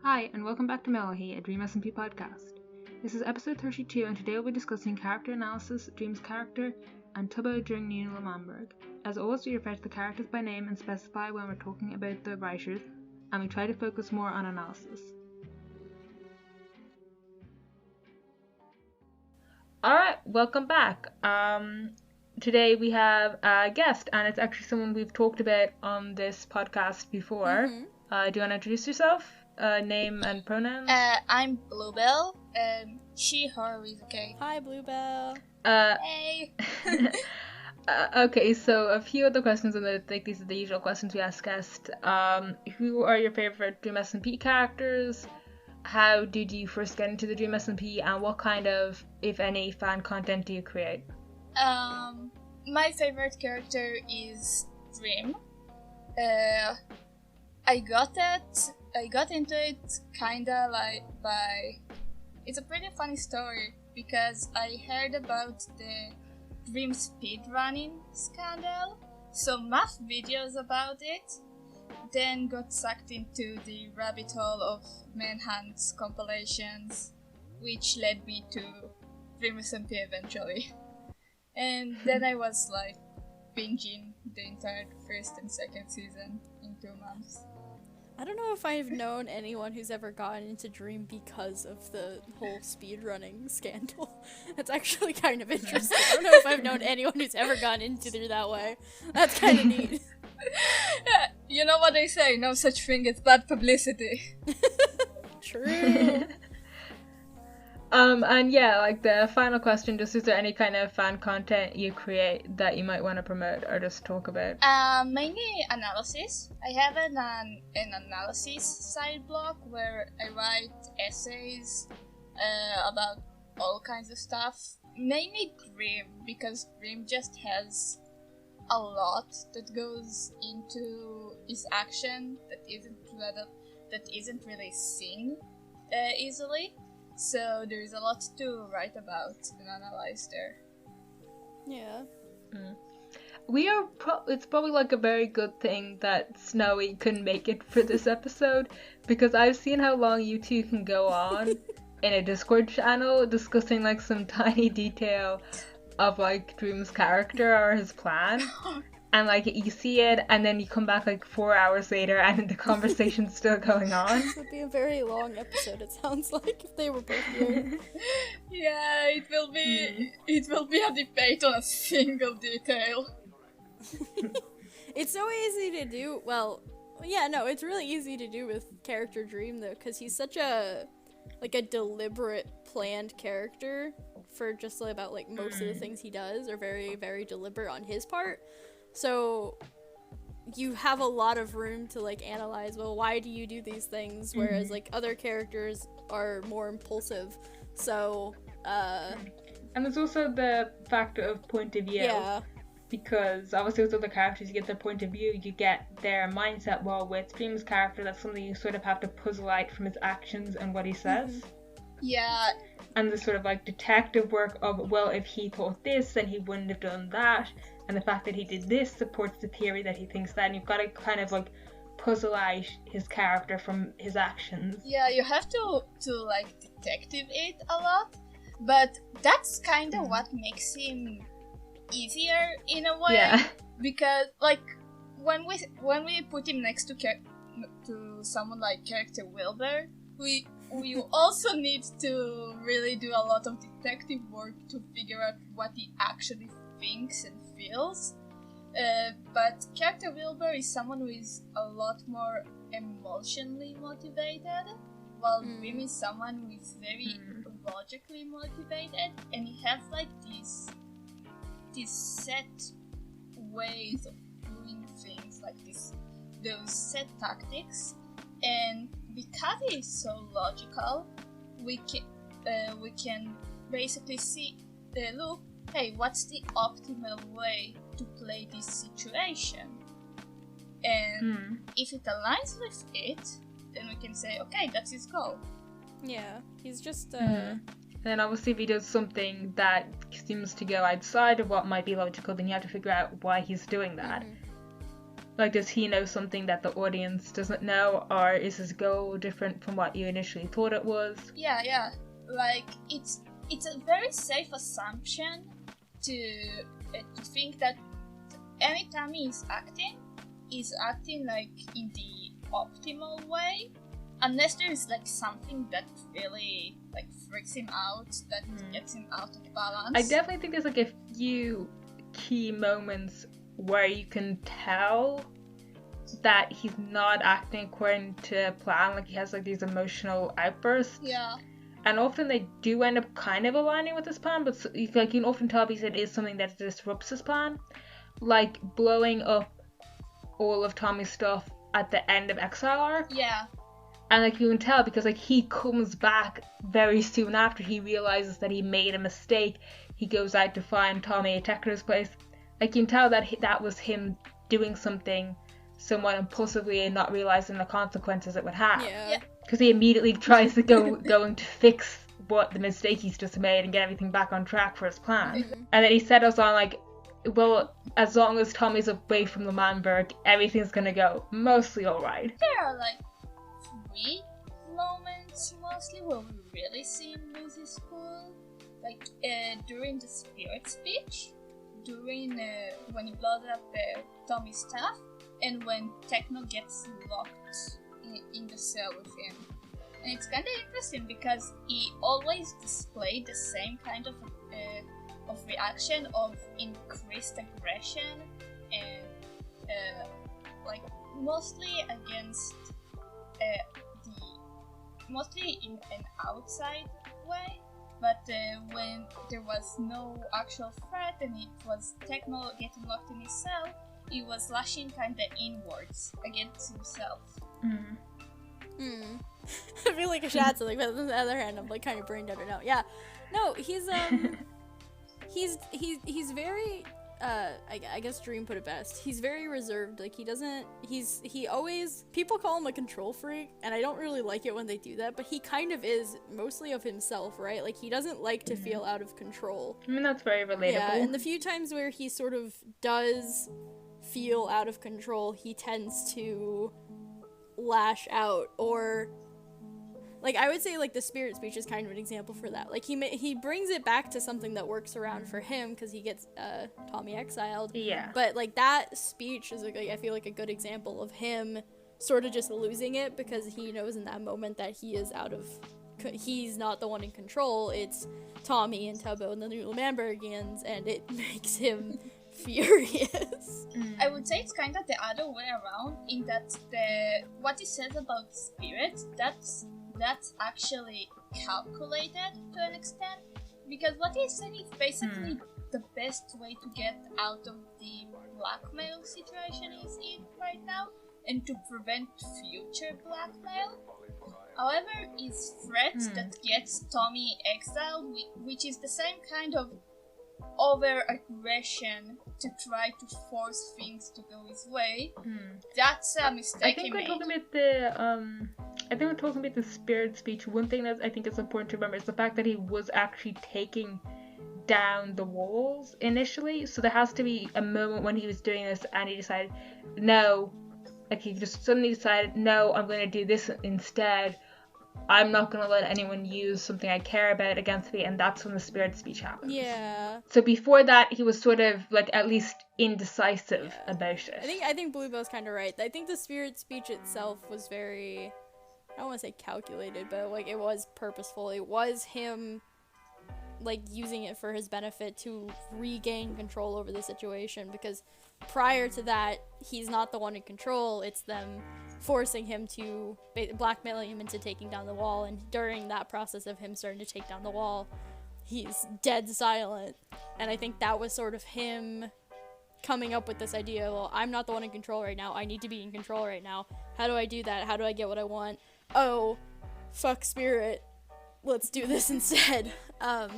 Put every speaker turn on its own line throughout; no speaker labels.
Hi, and welcome back to Mellohi, a DSMP podcast. This is episode 32, and today we'll be discussing character analysis, Dream's character, and Tubbo during Nina Lamamberg. As always, we refer to the characters by name and specify when we're talking about the writers, and we try to focus more on analysis. Alright, welcome back. Today we have a guest, and it's actually someone we've talked about on this podcast before. Do you want to introduce yourself? Name and pronouns?
I'm Bluebell. She, her is okay.
Hi, Bluebell.
Hey.
Okay, so a few other questions, and I think these are the usual questions we ask guests. Who are your favorite Dream SMP characters? How did you first get into the Dream SMP, and what kind of, if any, fan content do you create?
My favorite character is Dream. I got into it kinda like by... It's a pretty funny story because I heard about the Dream speedrunning scandal, so math videos about it, then got sucked into the rabbit hole of Manhunt's compilations, which led me to Dream SMP eventually. And then I was like binging the entire first and second season in 2 months.
I don't know if I've known anyone who's ever gotten into Dream because of the whole speedrunning scandal. That's actually kind of interesting. I don't know if I've known anyone who's ever gotten into it that way. That's kind of neat.
Yeah, you know what they say, no such thing as bad publicity.
True.
And yeah, like the final question, just is there any kind of fan content you create that you might want to promote or just talk about?
Mainly analysis. I have an analysis side blog where I write essays about all kinds of stuff. Mainly Dream, because Dream just has a lot that goes into his action that isn't really seen easily. So there's a lot to write about and analyze there.
Yeah.
It's probably like a very good thing that Snowy couldn't make it for this episode, because I've seen how long you two can go on in a Discord channel discussing like some tiny detail of like Dream's character or his plan. And like you see it, and then you come back like 4 hours later, and the conversation's still going on.
This would be a very long episode. It sounds like if they were both here.
Yeah, it will be. It will be a debate on a single detail.
It's so easy to do. Well, yeah, no, it's really easy to do with character Dream though, because he's such a deliberate, planned character for just about like most of the things he does are very, very deliberate on his part. So you have a lot of room to like analyze, well, why do you do these things, whereas like other characters are more impulsive. So
and there's also the factor of point of view.
Yeah.
Because obviously with other characters you get their point of view, you get their mindset, while with Dream's character that's something you sort of have to puzzle out from his actions and what he says.
Yeah.
And the sort of like detective work of, well, if he thought this, then he wouldn't have done that. And the fact that he did this supports the theory that he thinks that. And you've got to kind of like puzzle out his character from his actions.
Yeah, you have to like detective it a lot. But that's kind of what makes him easier in a way.
Yeah.
Because like when we put him next to someone like character Wilbur, we also need to really do a lot of detective work to figure out what he actually thinks and feels. But character Wilbur is someone who is a lot more emotionally motivated, while Dream is someone who is very logically motivated, and he has like these set ways of doing things, like those set tactics. And because he is so logical, we can basically see, look, hey, what's the optimal way to play this situation? And if it aligns with it, then we can say, okay, that's his goal.
Yeah, he's just
Then obviously if he does something that seems to go outside of what might be logical, then you have to figure out why he's doing that. Like, does he know something that the audience doesn't know, or is his goal different from what you initially thought it was?
Yeah. Like, it's a very safe assumption to think that anytime he's acting like in the optimal way, unless there is like something that really like freaks him out, that gets him out of balance.
I definitely think there's like a few key moments where you can tell that he's not acting according to plan, like he has like these emotional outbursts.
Yeah.
And often they do end up kind of aligning with his plan, but like you can often tell because it is something that disrupts his plan. Like blowing up all of Tommy's stuff at the end of Exile arc.
Yeah.
And like you can tell because like he comes back very soon after he realizes that he made a mistake. He goes out to find Tommy at Tekker's place. Like you can tell that that was him doing something somewhat impulsively and not realizing the consequences it would have.
Yeah.
Because he immediately tries to going to fix what the mistake he's just made and get everything back on track for his plan.
Mm-hmm.
And then he settles on like, well, as long as Tommy's away from the Manberg, everything's gonna go mostly alright.
There are like 3 moments mostly where we really see him lose his cool. Like during the spirit speech, during when he blows up Tommy's stuff, and when Techno gets locked in the cell with him. And it's kind of interesting because he always displayed the same kind of reaction of increased aggression and like mostly against mostly in an outside way, but when there was no actual threat and it was Techno getting locked in his cell, he was lashing kinda inwards against himself.
I feel like I should add something, but on the other hand, I'm like kind of brain dead right now. Yeah, no, he's very I guess Dream put it best. He's very reserved. Like he always, people call him a control freak, and I don't really like it when they do that, but he kind of is mostly of himself, right? Like he doesn't like to feel out of control.
I mean, that's very relatable.
Yeah, and the few times where he sort of does feel out of control, he tends to lash out, or like I would say like the spirit speech is kind of an example for that. Like he brings it back to something that works around for him because he gets Tommy exiled.
Yeah.
But like that speech is like I feel like a good example of him sort of just losing it because he knows in that moment that he's not the one in control. It's Tommy and Tubbo and the new Manbergians, and it makes him furious.
I would say it's kind of the other way around in that what he says about spirit, that's actually calculated to an extent, because what he's saying is basically the best way to get out of the blackmail situation he's in right now and to prevent future blackmail. However, his threat that gets Tommy exiled, which is the same kind of over-aggression to try to force things to go his way, that's a mistake he made.
I think we're talking about the spirit speech. One thing that I think is important to remember is the fact that he was actually taking down the walls initially. So there has to be a moment when he was doing this and he decided, no, like he just suddenly decided, no, I'm going to do this instead. I'm not going to let anyone use something I care about against me, and that's when the spirit speech happens.
Yeah.
So before that, he was sort of, like, at least indecisive about it.
I think Bluebell's kind of right. I think the spirit speech itself was very, I don't want to say calculated, but, like, it was purposeful. It was him, like, using it for his benefit to regain control over the situation, because prior to that, he's not the one in control. It's them forcing him to, blackmailing him into taking down the wall, and during that process of him starting to take down the wall, he's dead silent. And I think that was sort of him coming up with this idea, well, I'm not the one in control right now, I need to be in control right now. How do I do that? How do I get what I want? Oh, fuck spirit, let's do this instead. So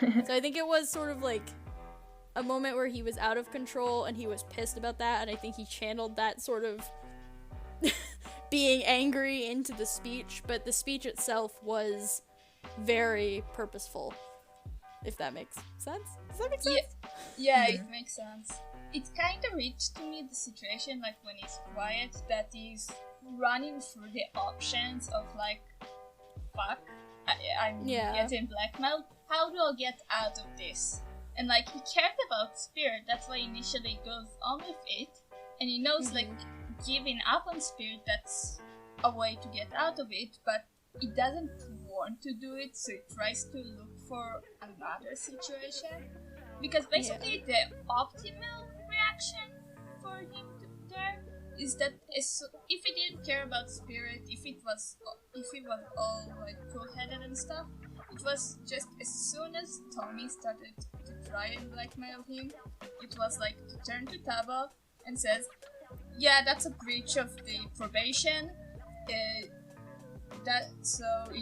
I think it was sort of like a moment where he was out of control and he was pissed about that, and I think he channeled that sort of being angry into the speech, but the speech itself was very purposeful, if that makes sense. Does that make sense?
Yeah, it makes sense. it kind of reached to me the situation like when he's quiet that he's running through the options of like, fuck, I'm getting blackmailed. How do I get out of this? And like he cared about Spirit, that's why initially he goes on with it, and he knows like giving up on Spirit, that's a way to get out of it, but he doesn't want to do it, so he tries to look for another situation. Because basically the optimal reaction for him there is that if he didn't care about Spirit, if he was all like cool-headed and stuff, it was just as soon as Tommy started to try and blackmail him, it was like to turn to Taba and says, yeah, that's a breach of the probation.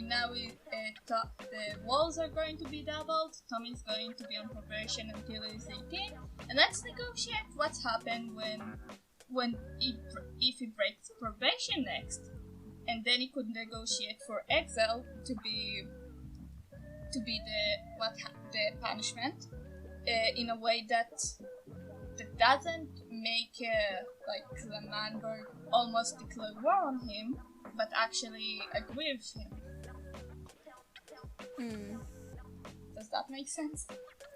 Now the walls are going to be doubled. Tommy's going to be on probation until he's 18, and let's negotiate what's happened if he breaks probation next, and then he could negotiate for exile to be the punishment in a way that doesn't make like Clemanberg almost declare war on him, but actually agree with him. Does that make sense?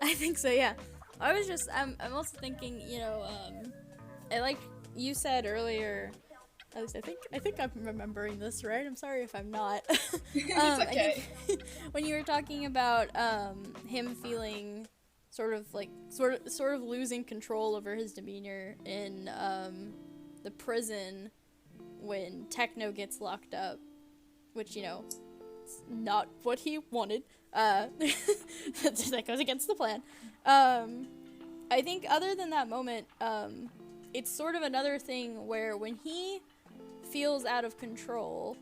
I think so, yeah. I'm also thinking, like you said earlier, at least I think I'm remembering this right. I'm sorry if I'm not.
It's okay.
When you were talking about him feeling sort of losing control over his demeanor in the prison when Techno gets locked up, which, it's not what he wanted. That goes against the plan. I think other than that moment, it's sort of another thing where when he feels out of control,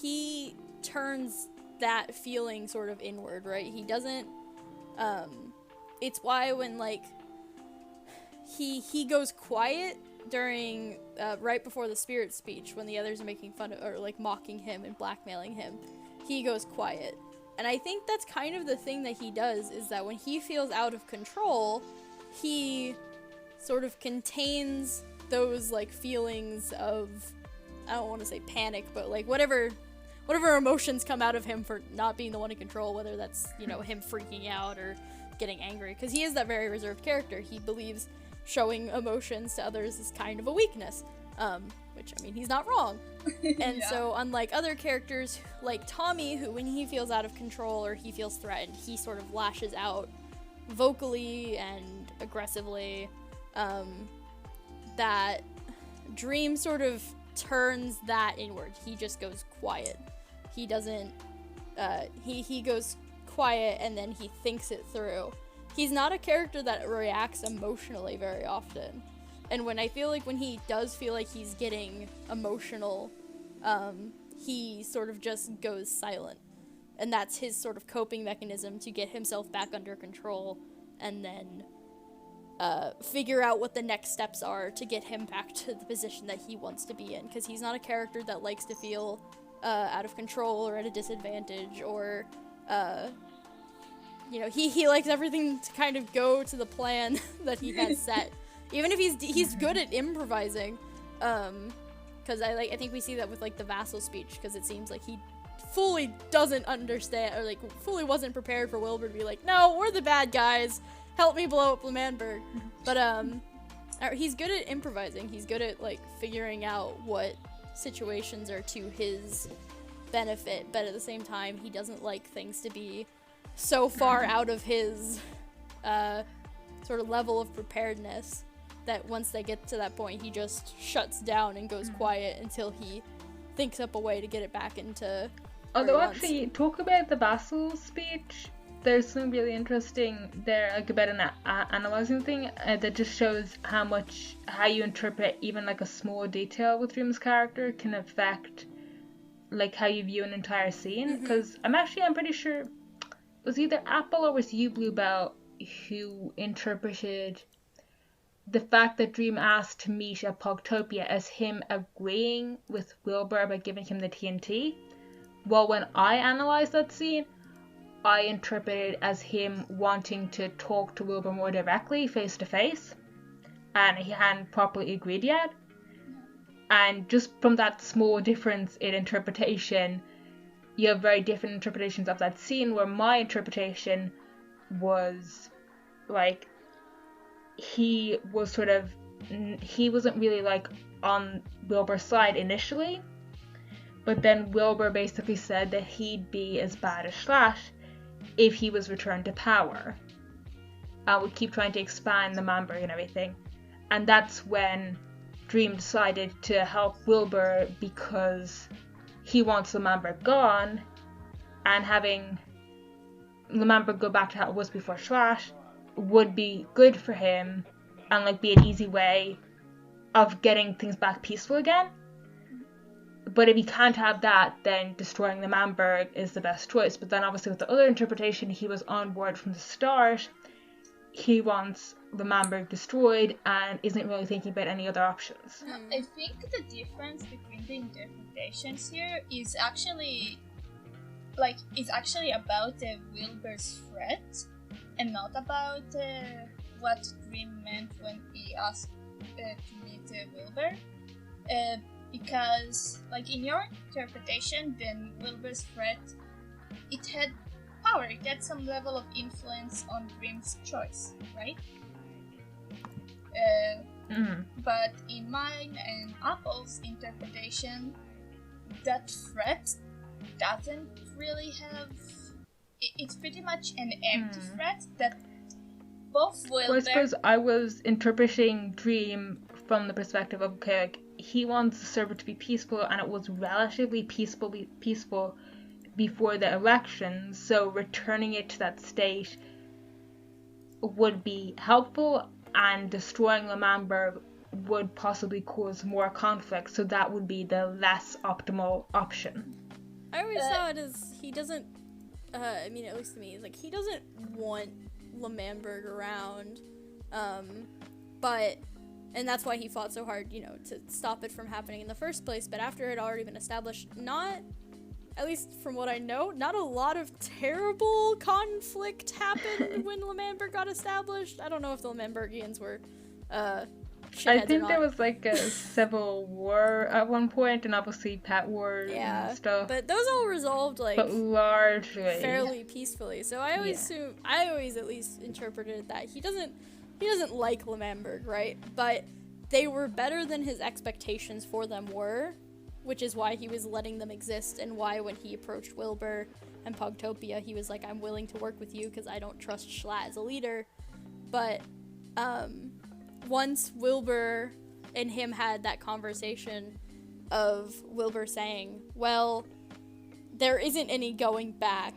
he turns that feeling sort of inward, right? He doesn't, it's why when, like, he goes quiet during, right before the Spirit speech, when the others are making fun of, or, like, mocking him and blackmailing him, he goes quiet. And I think that's kind of the thing that he does, is that when he feels out of control, he sort of contains those, like, feelings of, I don't want to say panic, but, like, whatever emotions come out of him for not being the one in control, whether that's, him freaking out or getting angry, because he is that very reserved character. He believes showing emotions to others is kind of a weakness, which, I mean, he's not wrong. And so, unlike other characters, like Tommy, who when he feels out of control or he feels threatened, he sort of lashes out vocally and aggressively, that Dream sort of turns that inward. He just goes quiet. He doesn't, he goes quiet and then he thinks it through. He's not a character that reacts emotionally very often. And when I feel like when he does feel like he's getting emotional, he sort of just goes silent. And that's his sort of coping mechanism to get himself back under control and then figure out what the next steps are to get him back to the position that he wants to be in. Because he's not a character that likes to feel out of control or at a disadvantage or, he likes everything to kind of go to the plan that he has set. Even if he's good at improvising, because I think we see that with, like, the vassal speech, because it seems like he fully doesn't understand, or, like, fully wasn't prepared for Wilbur to be like, no, we're the bad guys, help me blow up Lemanberg. But he's good at improvising. He's good at, like, figuring out what situations are to his benefit, but at the same time, he doesn't like things to be so far out of his sort of level of preparedness that once they get to that point, he just shuts down and goes quiet until he thinks up a way to get it back into.
Although actually, talk about the vassal speech, there's something really interesting there, like about an analyzing thing that just shows how you interpret even like a small detail with Dream's character can affect like how you view an entire scene. Because I'm pretty sure it was either Apple or was you, Bluebell, who interpreted the fact that Dream asked to meet at Pogtopia as him agreeing with Wilbur by giving him the TNT. Well, when I analysed that scene, I interpreted it as him wanting to talk to Wilbur more directly, face to face. and he hadn't properly agreed yet. And just from that small difference in interpretation, you have very different interpretations of that scene, where my interpretation was like he wasn't really like on Wilbur's side initially, but then Wilbur basically said that he'd be as bad as Slash if he was returned to power, and would keep trying to expand the Manberg and everything. And that's when Dream decided to help Wilbur, because he wants the Manberg gone, and having the Manberg go back to how it was before Slash would be good for him, and like be an easy way of getting things back peaceful again. But if he can't have that, then destroying the Manberg is the best choice. But then obviously with the other interpretation, he was on board from the start. He wants the Manberg destroyed and isn't really thinking about any other options.
I think the difference between the interpretations here is actually about Wilbur's threat, and not about what Dream meant when he asked to meet Wilbur. Because, like, in your interpretation, then Wilbur's threat, it had power, it had some level of influence on Dream's choice, right? But in mine and Apple's interpretation, that threat doesn't really have... It's pretty much an empty threat that both Wilbur...
Well, I suppose I was interpreting Dream from the perspective of, okay, like, he wants the server to be peaceful, and it was relatively peaceful before the election, so returning it to that state would be helpful, and destroying the Manberg would possibly cause more conflict, so that would be the less optimal option.
I always saw it as he doesn't, at least to me, like, he doesn't want Manberg around, and that's why he fought so hard, to stop it from happening in the first place. But after it had already been established, at least from what I know, not a lot of terrible conflict happened when Manberg got established. I don't know if the Manbergians were shitheads
I think
or
there
not.
was like a civil war at one point, and obviously pet wars and stuff.
But those all resolved
but largely
fairly peacefully. So I always at least interpreted that he doesn't like Manberg, right? But they were better than his expectations for them were, which is why he was letting them exist, and why when he approached Wilbur and Pugtopia, he was like, I'm willing to work with you because I don't trust Schlatt as a leader. But once Wilbur and him had that conversation of Wilbur saying, well, there isn't any going back.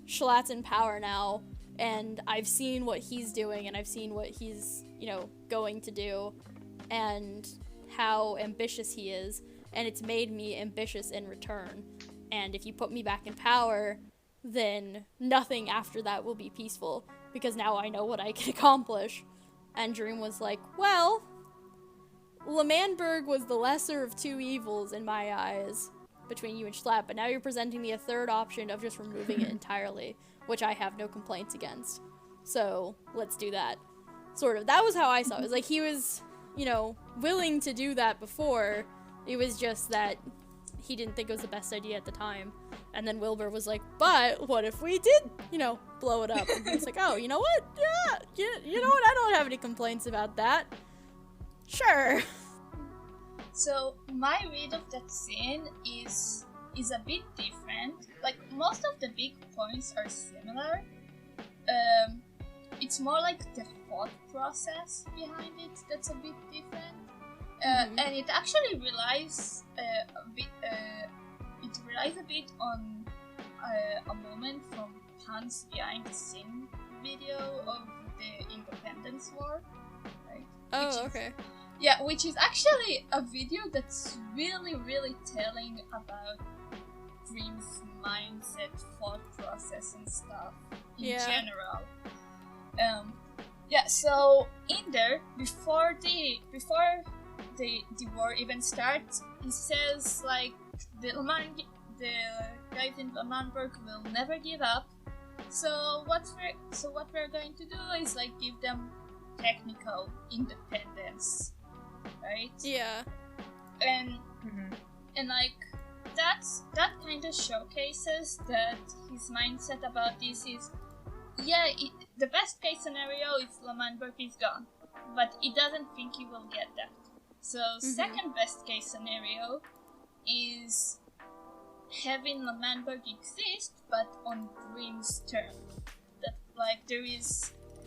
Schlatt's in power now, and I've seen what he's doing, and I've seen what he's, going to do, and how ambitious he is, and it's made me ambitious in return. And if you put me back in power, then nothing after that will be peaceful, because now I know what I can accomplish. And Dream was like, well, Manberg was the lesser of two evils in my eyes between you and Schlatt, but now you're presenting me a third option of just removing it entirely, which I have no complaints against. So let's do that. Sort of. That was how I saw it. It was like he was, willing to do that before. It was just that he didn't think it was the best idea at the time. And then Wilbur was like, but what if we did, blow it up? And he was like, oh, you know what? Yeah, you know what? I don't have any complaints about that. Sure.
So my read of that scene is a bit different. Like, most of the big points are similar. It's more like the thought process behind it that's a bit different. And it actually relies a bit on a moment from Han's behind the scene video of the Independence War, right?
Oh, okay.
Yeah, which is actually a video that's really, really telling about Dream's mindset, thought process, and stuff in general. So in there, before the war even starts, he says like the guys in Manberg will never give up. So what we're going to do is like give them technical independence, right?
Yeah.
And like that kind of showcases that his mindset about this is, the best case scenario is Lamanberg is gone, but he doesn't think he will get that. So second best case scenario is having Lamanberg exist, but on Dream's term. That like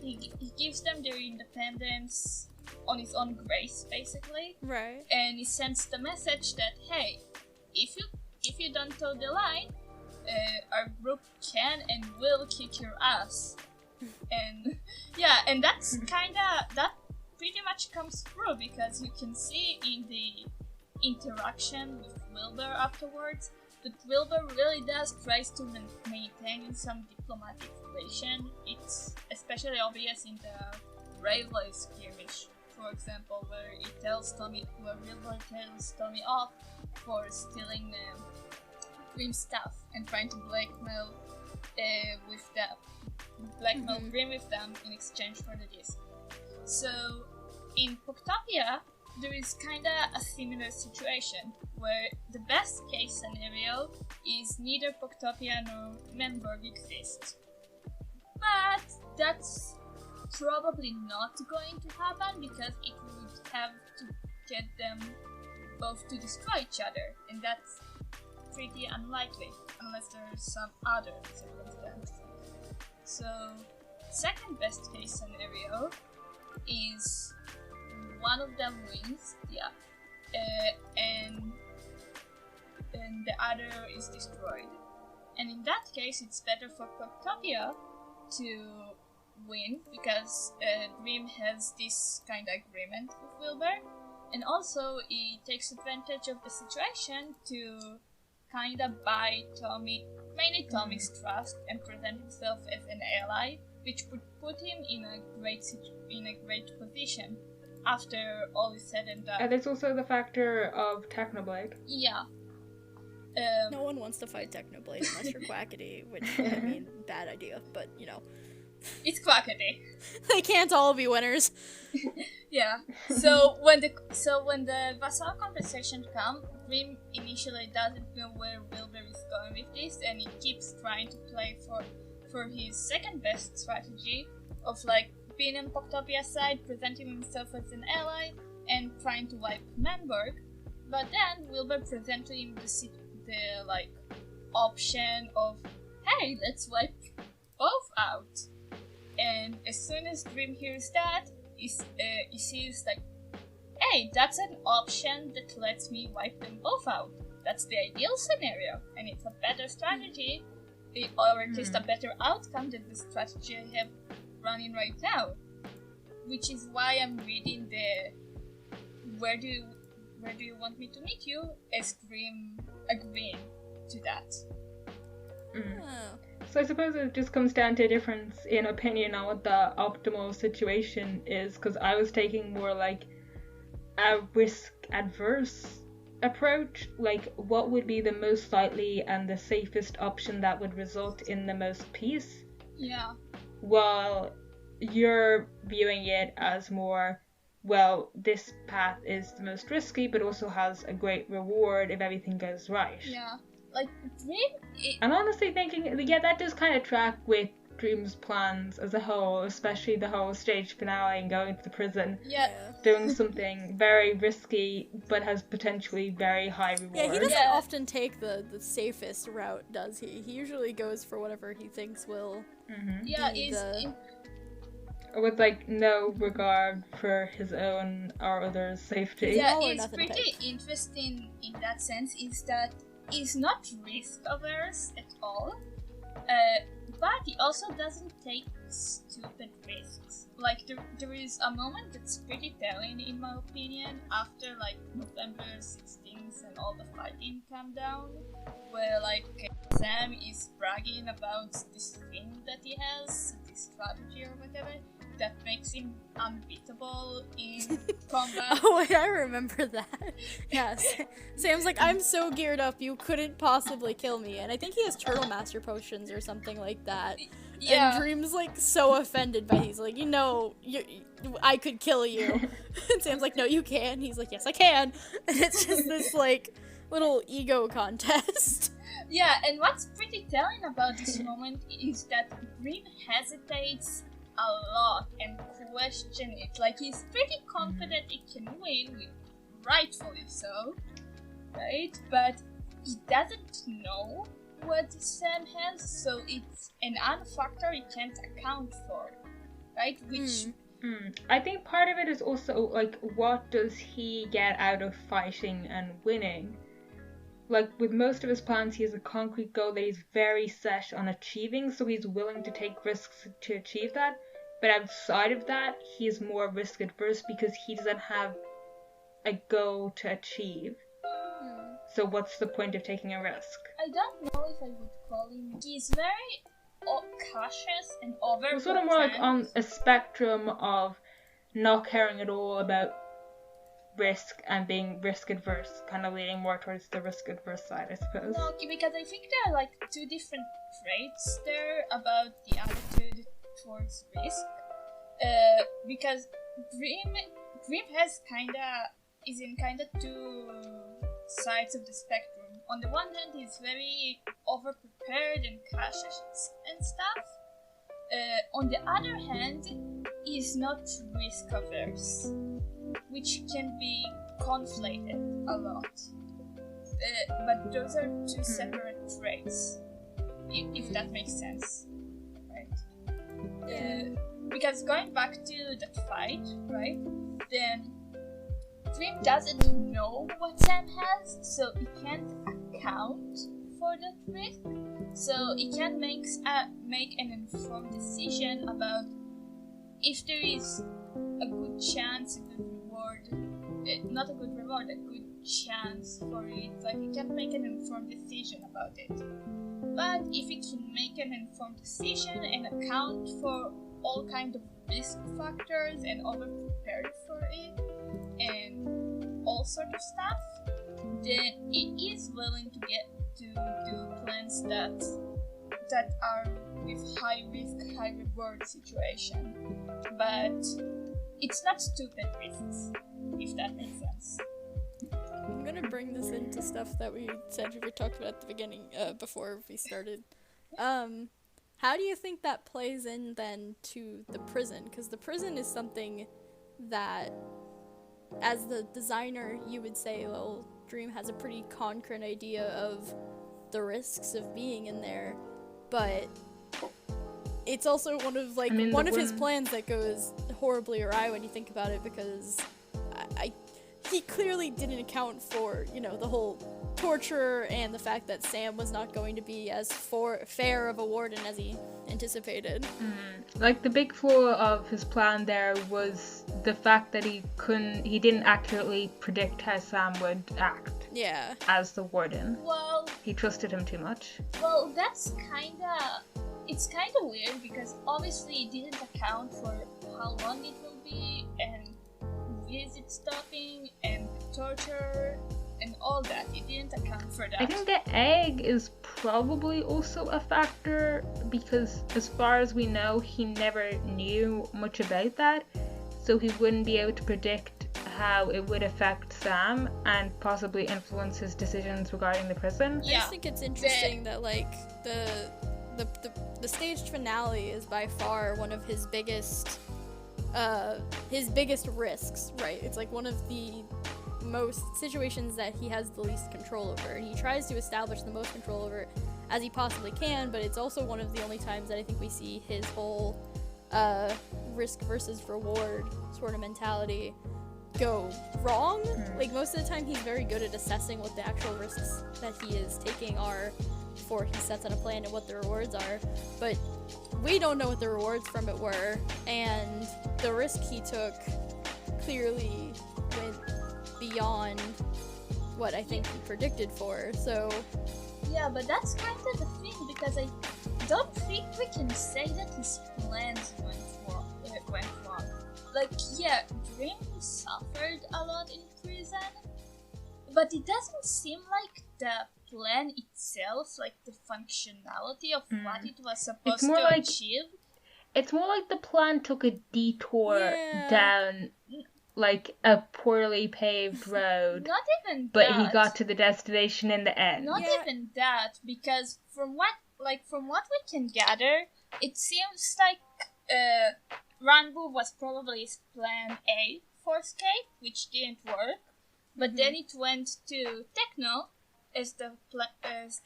he gives them their independence on his own grace, basically.
Right.
And he sends the message that, hey, if you don't toe the line, our group can and will kick your ass. And and that's that pretty much comes through, because you can see in the interaction with Wilbur afterwards that Wilbur really does tries to maintain some diplomatic relation. It's especially obvious in the railway skirmish, for example, where Wilbur tells Tommy off for stealing Dream stuff and trying to blackmail Dream with them in exchange for the disc. So in Poctopia, there is kinda a similar situation where the best case scenario is neither Poctopia nor Menborg exist. But that's probably not going to happen, because it would have to get them both to destroy each other, and that's pretty unlikely unless there's some other circumstance. So second best case scenario is one of them wins, and the other is destroyed. And in that case, it's better for Poctopia to win, because Dream has this kind of agreement with Wilbur, and also he takes advantage of the situation to kind of buy mainly Tommy's trust, and present himself as an ally, which would put him in a great position after all is said and done.
And there's also the factor of Technoblade.
Yeah.
No one wants to fight Technoblade unless you're Quackity, which, I mean, bad idea, but, you know.
It's Quackity.
They can't all be winners.
Yeah. So when the Vassal conversation comes, Dream initially doesn't know where Wilbur is going with this, and he keeps trying to play for his second best strategy of like being on Poctopia's side, presenting himself as an ally, and trying to wipe Menborg. But then Wilbur presented him the like option of, hey, let's wipe both out. And as soon as Dream hears that, he sees like, hey, that's an option that lets me wipe them both out. That's the ideal scenario, and it's a better strategy, or at least a better outcome than the strategy I have running right now. Which is why I'm reading the where do you want me to meet you, as Dream agreeing to that.
Oh.
So I suppose it just comes down to a difference in opinion on what the optimal situation is, because I was taking more like a risk-adverse approach, like what would be the most likely and the safest option that would result in the most peace.
Yeah.
While you're viewing it as more, well, this path is the most risky, but also has a great reward if everything goes right.
Yeah. Like, Dream...
I'm honestly thinking, yeah, that does kind of track with Dream's plans as a whole, especially the whole stage finale and going to the prison.
Yeah.
Doing something very risky, but has potentially very high reward.
Yeah, he doesn't often take the safest route, does he? He usually goes for whatever he thinks will be
with, like, no regard for his own or others' safety.
Yeah,
All or
it's
nothing
pretty
type.
interesting in that sense, is that he's not risk-averse at all, but he also doesn't take stupid risks. Like, there is a moment that's pretty telling, in my opinion, after, like, November 16th and all the fighting calmed down, where, like, Sam is bragging about this thing that he has, this strategy or whatever, that makes him unbeatable in combat.
Oh, wait, I remember that. Yes. Sam's like, I'm so geared up, you couldn't possibly kill me. And I think he has Turtle Master potions or something like that.
Yeah.
And Dream's like so offended by he's like, I could kill you. And Sam's like, no, you can. He's like, yes, I can. And it's just this like little ego contest.
Yeah, and what's pretty telling about this moment is that Dream hesitates a lot and questions it. Like, he's pretty confident he can win, rightfully so, right? But he doesn't know what Sam has, so it's an odd factor he can't account for, right? Which...
I think part of it is also, like, what does he get out of fighting and winning? Like, with most of his plans, he has a concrete goal that he's very set on achieving, so he's willing to take risks to achieve that. But outside of that, he is more risk adverse because he doesn't have a goal to achieve. So what's the point of taking a risk?
I don't know if I would call him... He's very cautious and overprotective.
We're sort of more like on a spectrum of not caring at all about risk and being risk adverse, kind of leaning more towards the risk adverse side, I suppose.
No, because I think there are like two different traits there about the attitude towards risk. Because Dream is in kinda two sides of the spectrum. On the one hand, he's very over-prepared and cautious and stuff. On the other hand, he's not risk-averse, which can be conflated a lot. But those are two separate traits, if that makes sense, right? Because going back to that fight, right, then Dream doesn't know what Sam has, so he can't account for that risk, so he can't make an informed decision about if there is a good chance, a good reward, not a good reward, a good chance for it. Like, he can't make an informed decision about it. But if he can make an informed decision and account for all kind of risk factors and over-prepare for it and all sort of stuff, then he is willing to get to do plans that are with high risk, high reward situation. But it's not stupid risks, if that makes sense.
I'm gonna bring this into stuff that we said we talked about at the beginning, before we started. How do you think that plays in then to the prison? Because the prison is something that, as the designer, you would say, well, Dream has a pretty concrete idea of the risks of being in there, but it's also one of his plans that goes horribly awry when you think about it, because he clearly didn't account for, the whole torture and the fact that Sam was not going to be as fair of a warden as he anticipated.
Like, the big flaw of his plan there was the fact that he didn't accurately predict how Sam would act.
Yeah.
As the warden.
Well,
he trusted him too much.
Well, it's kinda weird, because obviously he didn't account for how long it will be and visit stopping and torture and all that. He didn't account for that.
I think the egg is probably also a factor, because as far as we know, he never knew much about that, so he wouldn't be able to predict how it would affect Sam and possibly influence his decisions regarding the prison.
I just think it's interesting that, like, the staged finale is by far one of his biggest risks, right? It's like one of the most situations that he has the least control over, and he tries to establish the most control over it as he possibly can, but it's also one of the only times that I think we see his whole risk versus reward sort of mentality go wrong. Like, most of the time he's very good at assessing what the actual risks that he is taking are before he sets on a plan and what the rewards are, but we don't know what the rewards from it were, and the risk he took clearly went beyond what I think he predicted for, so...
Yeah, but that's kind of the thing, because I don't think we can say that his plans went like, yeah, Dream suffered a lot in prison, but it doesn't seem like the plan itself, like the functionality of what it was supposed
more
to
like-
achieve.
It's more like the plan took a detour
Yeah.
down, like, a poorly paved road,
Not even
but
that.
he got to the destination in the end.
Not
Yeah.
even that, because from what we can gather, it seems like Ranbu was probably plan A for Escape, which didn't work, but then it went to Techno as the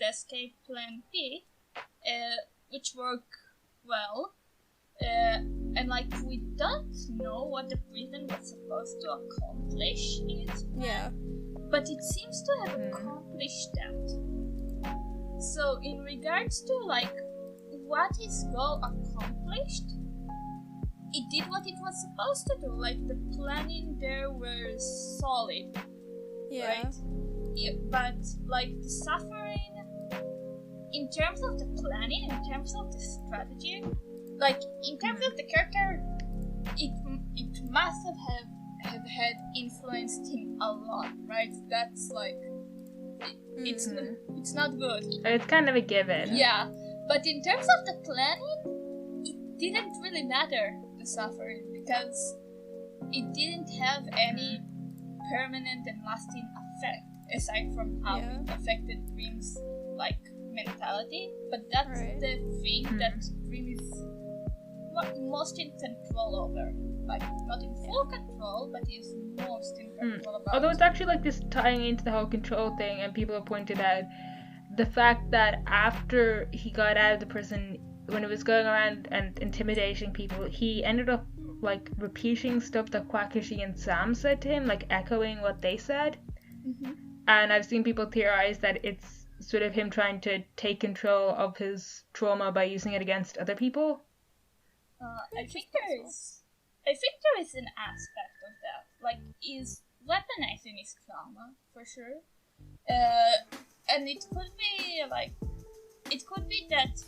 Escape plan B, which worked well. And like, we don't know what the prison was supposed to accomplish in its plan,
Yeah.
but it seems to have accomplished that. So in regards to like what his goal accomplished, it did what it was supposed to do. Like, the planning there was solid,
Yeah.
right? Yeah, but like the suffering, in terms of the planning, in terms of the strategy, like in terms of the character, it must have had influenced him a lot, right? That's like it's not good.
It's kind of a given.
Yeah, but in terms of the planning, it didn't really matter, the suffering, because it didn't have any permanent and lasting effect aside from how it affected Dream's like mentality. But that's
Right.
the thing that Dream is most in control over. Like, not in full control, but he's most in control about.
Although it's actually like this tying into the whole control thing, and people have pointed out the fact that after he got out of the prison, when he was going around and intimidating people, he ended up like repeating stuff that Kwakashi and Sam said to him, like echoing what they said. And I've seen people theorize that it's sort of him trying to take control of his trauma by using it against other people.
I think there is an aspect of that. Like, is weaponizing his trauma for sure, and it could be that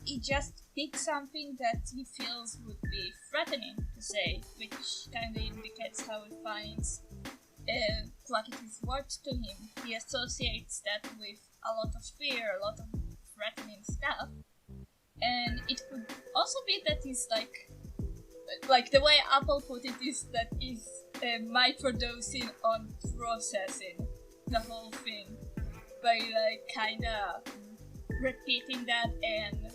he just picked something that he feels would be threatening to say, which kind of indicates how he finds Kwakashi's words to him. He associates that with a lot of fear, a lot of threatening stuff. And it could also be that he's like the way Apple put it is that he's microdosing on processing the whole thing by like kinda repeating that and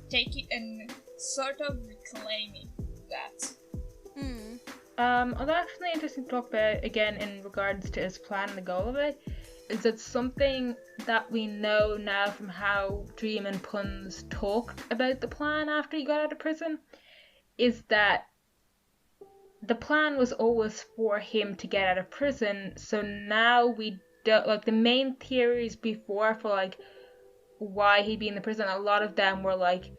taking and sort of reclaiming that.
Although actually interesting to talk about again in regards to his plan and the goal of it, is that something that we know now from how Dream and Puns talked about the plan after he got out of prison, is that the plan was always for him to get out of prison. So now we don't, like, the main theories before for like why he'd be in the prison, a lot of them were like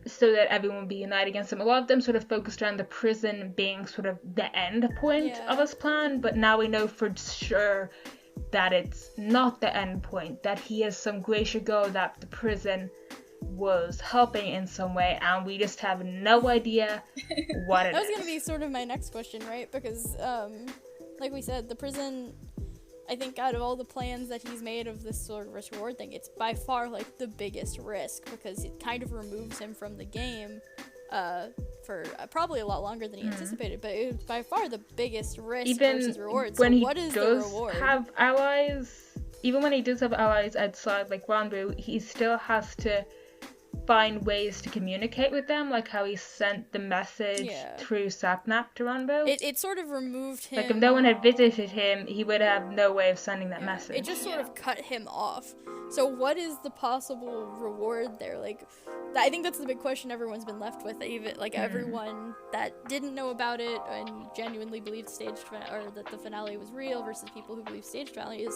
so that everyone would be united against him. A lot of them sort of focused around the prison being sort of the end point of his plan, but now we know for sure that it's not the end point, that he has some greater goal that the prison was helping in some way, and we just have no idea what it is.
That was going to be sort of my next question, right? Because, like we said, the prison, I think out of all the plans that he's made of this sort of risk-reward thing, it's by far, like, the biggest risk, because it kind of removes him from the game for probably a lot longer than he anticipated, but it was by far the biggest risk versus reward. So
when
what is the reward?
Have allies, even when he does have allies outside, like Ranbu, he still has to find ways to communicate with them, like how he sent the message through Sapnap to Ranbu.
It sort of removed him.
Like, if no one had visited him, he would have no way of sending that message.
It just sort of cut him off. So what is the possible reward there? Like, I think that's the big question everyone's been left with. Even like everyone that didn't know about it and genuinely believed or that the finale was real versus people who believe staged finale is,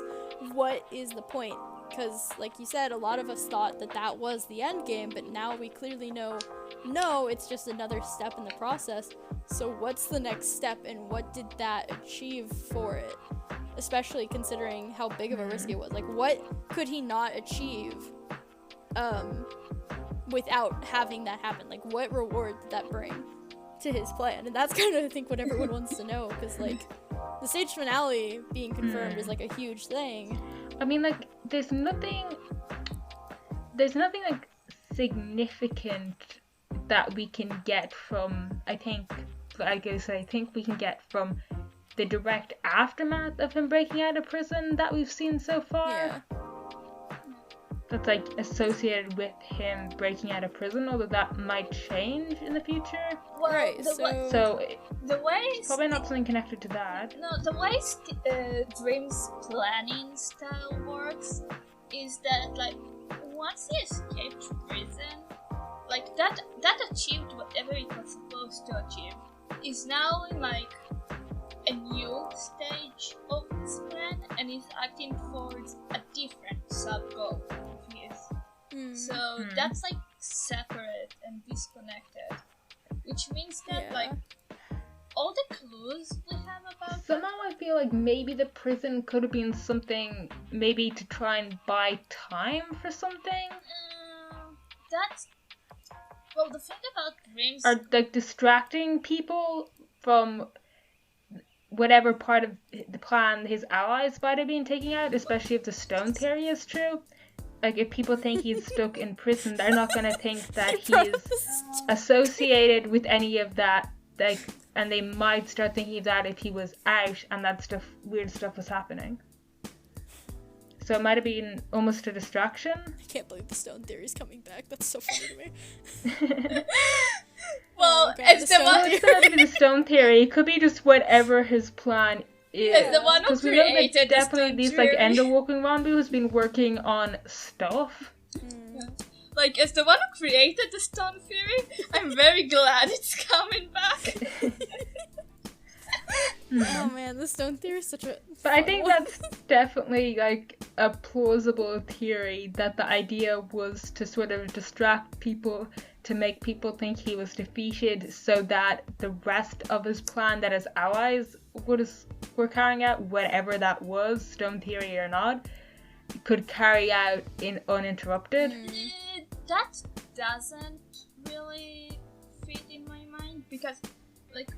what is the point? Because, like you said, a lot of us thought that was the end game, but now we clearly know, no, it's just another step in the process. So what's the next step, and what did that achieve for it? Especially considering how big of a risk it was. Like, what could he not achieve without having that happen? Like, what reward did that bring to his plan, and that's kind of I think what everyone wants to know, because like the stage finale being confirmed is like a huge thing.
I mean, like there's nothing like significant that we can get from. I think we can get from the direct aftermath of him breaking out of prison that we've seen so far.
Yeah.
That's like associated with him breaking out of prison, although that might change in the future.
Well,
Right,
So
the way
probably not something connected to that.
No, the way Dream's planning style works is that, like, once he escaped prison, like, that achieved whatever it was supposed to achieve, is now in, like, a new stage of his plan, and is acting towards a different sub-goal of his. So that's, like, separate and disconnected, which means that, like, all the clues we have about
Somehow I feel like maybe the prison could have been something, maybe to try and buy time for something.
That's... Well, the thing about Dreams...
Or like distracting people from whatever part of the plan his allies might have been taking out, especially if the stone theory is true. Like, if people think he's stuck in prison, they're not going to think that he's associated with any of that, like, and they might start thinking of that if he was out and that weird stuff was happening. So it might have been almost a distraction.
I can't believe the stone theory is coming back. That's so funny to me.
Well,
God,
it's
the
the
stone
one...
It's not even the stone theory. It could be just whatever his plan is.
It's the one who
Because we know that
created the
definitely
stone
these like
theory.
Ender Walking Rambu has been working on stuff.
Like, as the one who created the stone theory, I'm very glad it's coming back.
Oh man, the stone theory is such a...
But I think that's definitely like a plausible theory, that the idea was to sort of distract people, to make people think he was defeated, so that the rest of his plan that his allies were carrying out, whatever that was, stone theory or not, could carry out uninterrupted.
That doesn't really fit in my mind, because, like,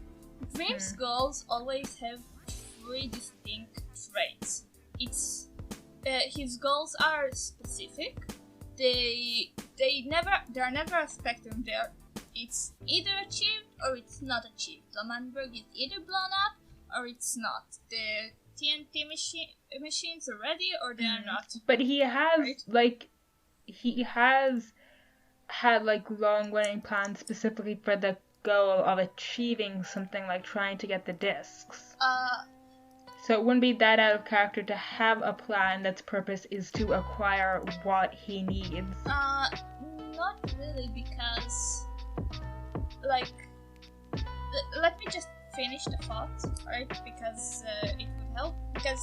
Dream's goals always have three distinct traits. His goals are specific. They're never a spectrum. It's either achieved or it's not achieved. L'Manberg is either blown up or it's not. The TNT machines are ready or they are not.
But he has
Right?
he has had like long running plans specifically for the goal of achieving something, like trying to get the discs. So it wouldn't be that out of character to have a plan that's purpose is to acquire what he needs.
Not really, because, like, let me just finish the thought, right? Because it would help. Because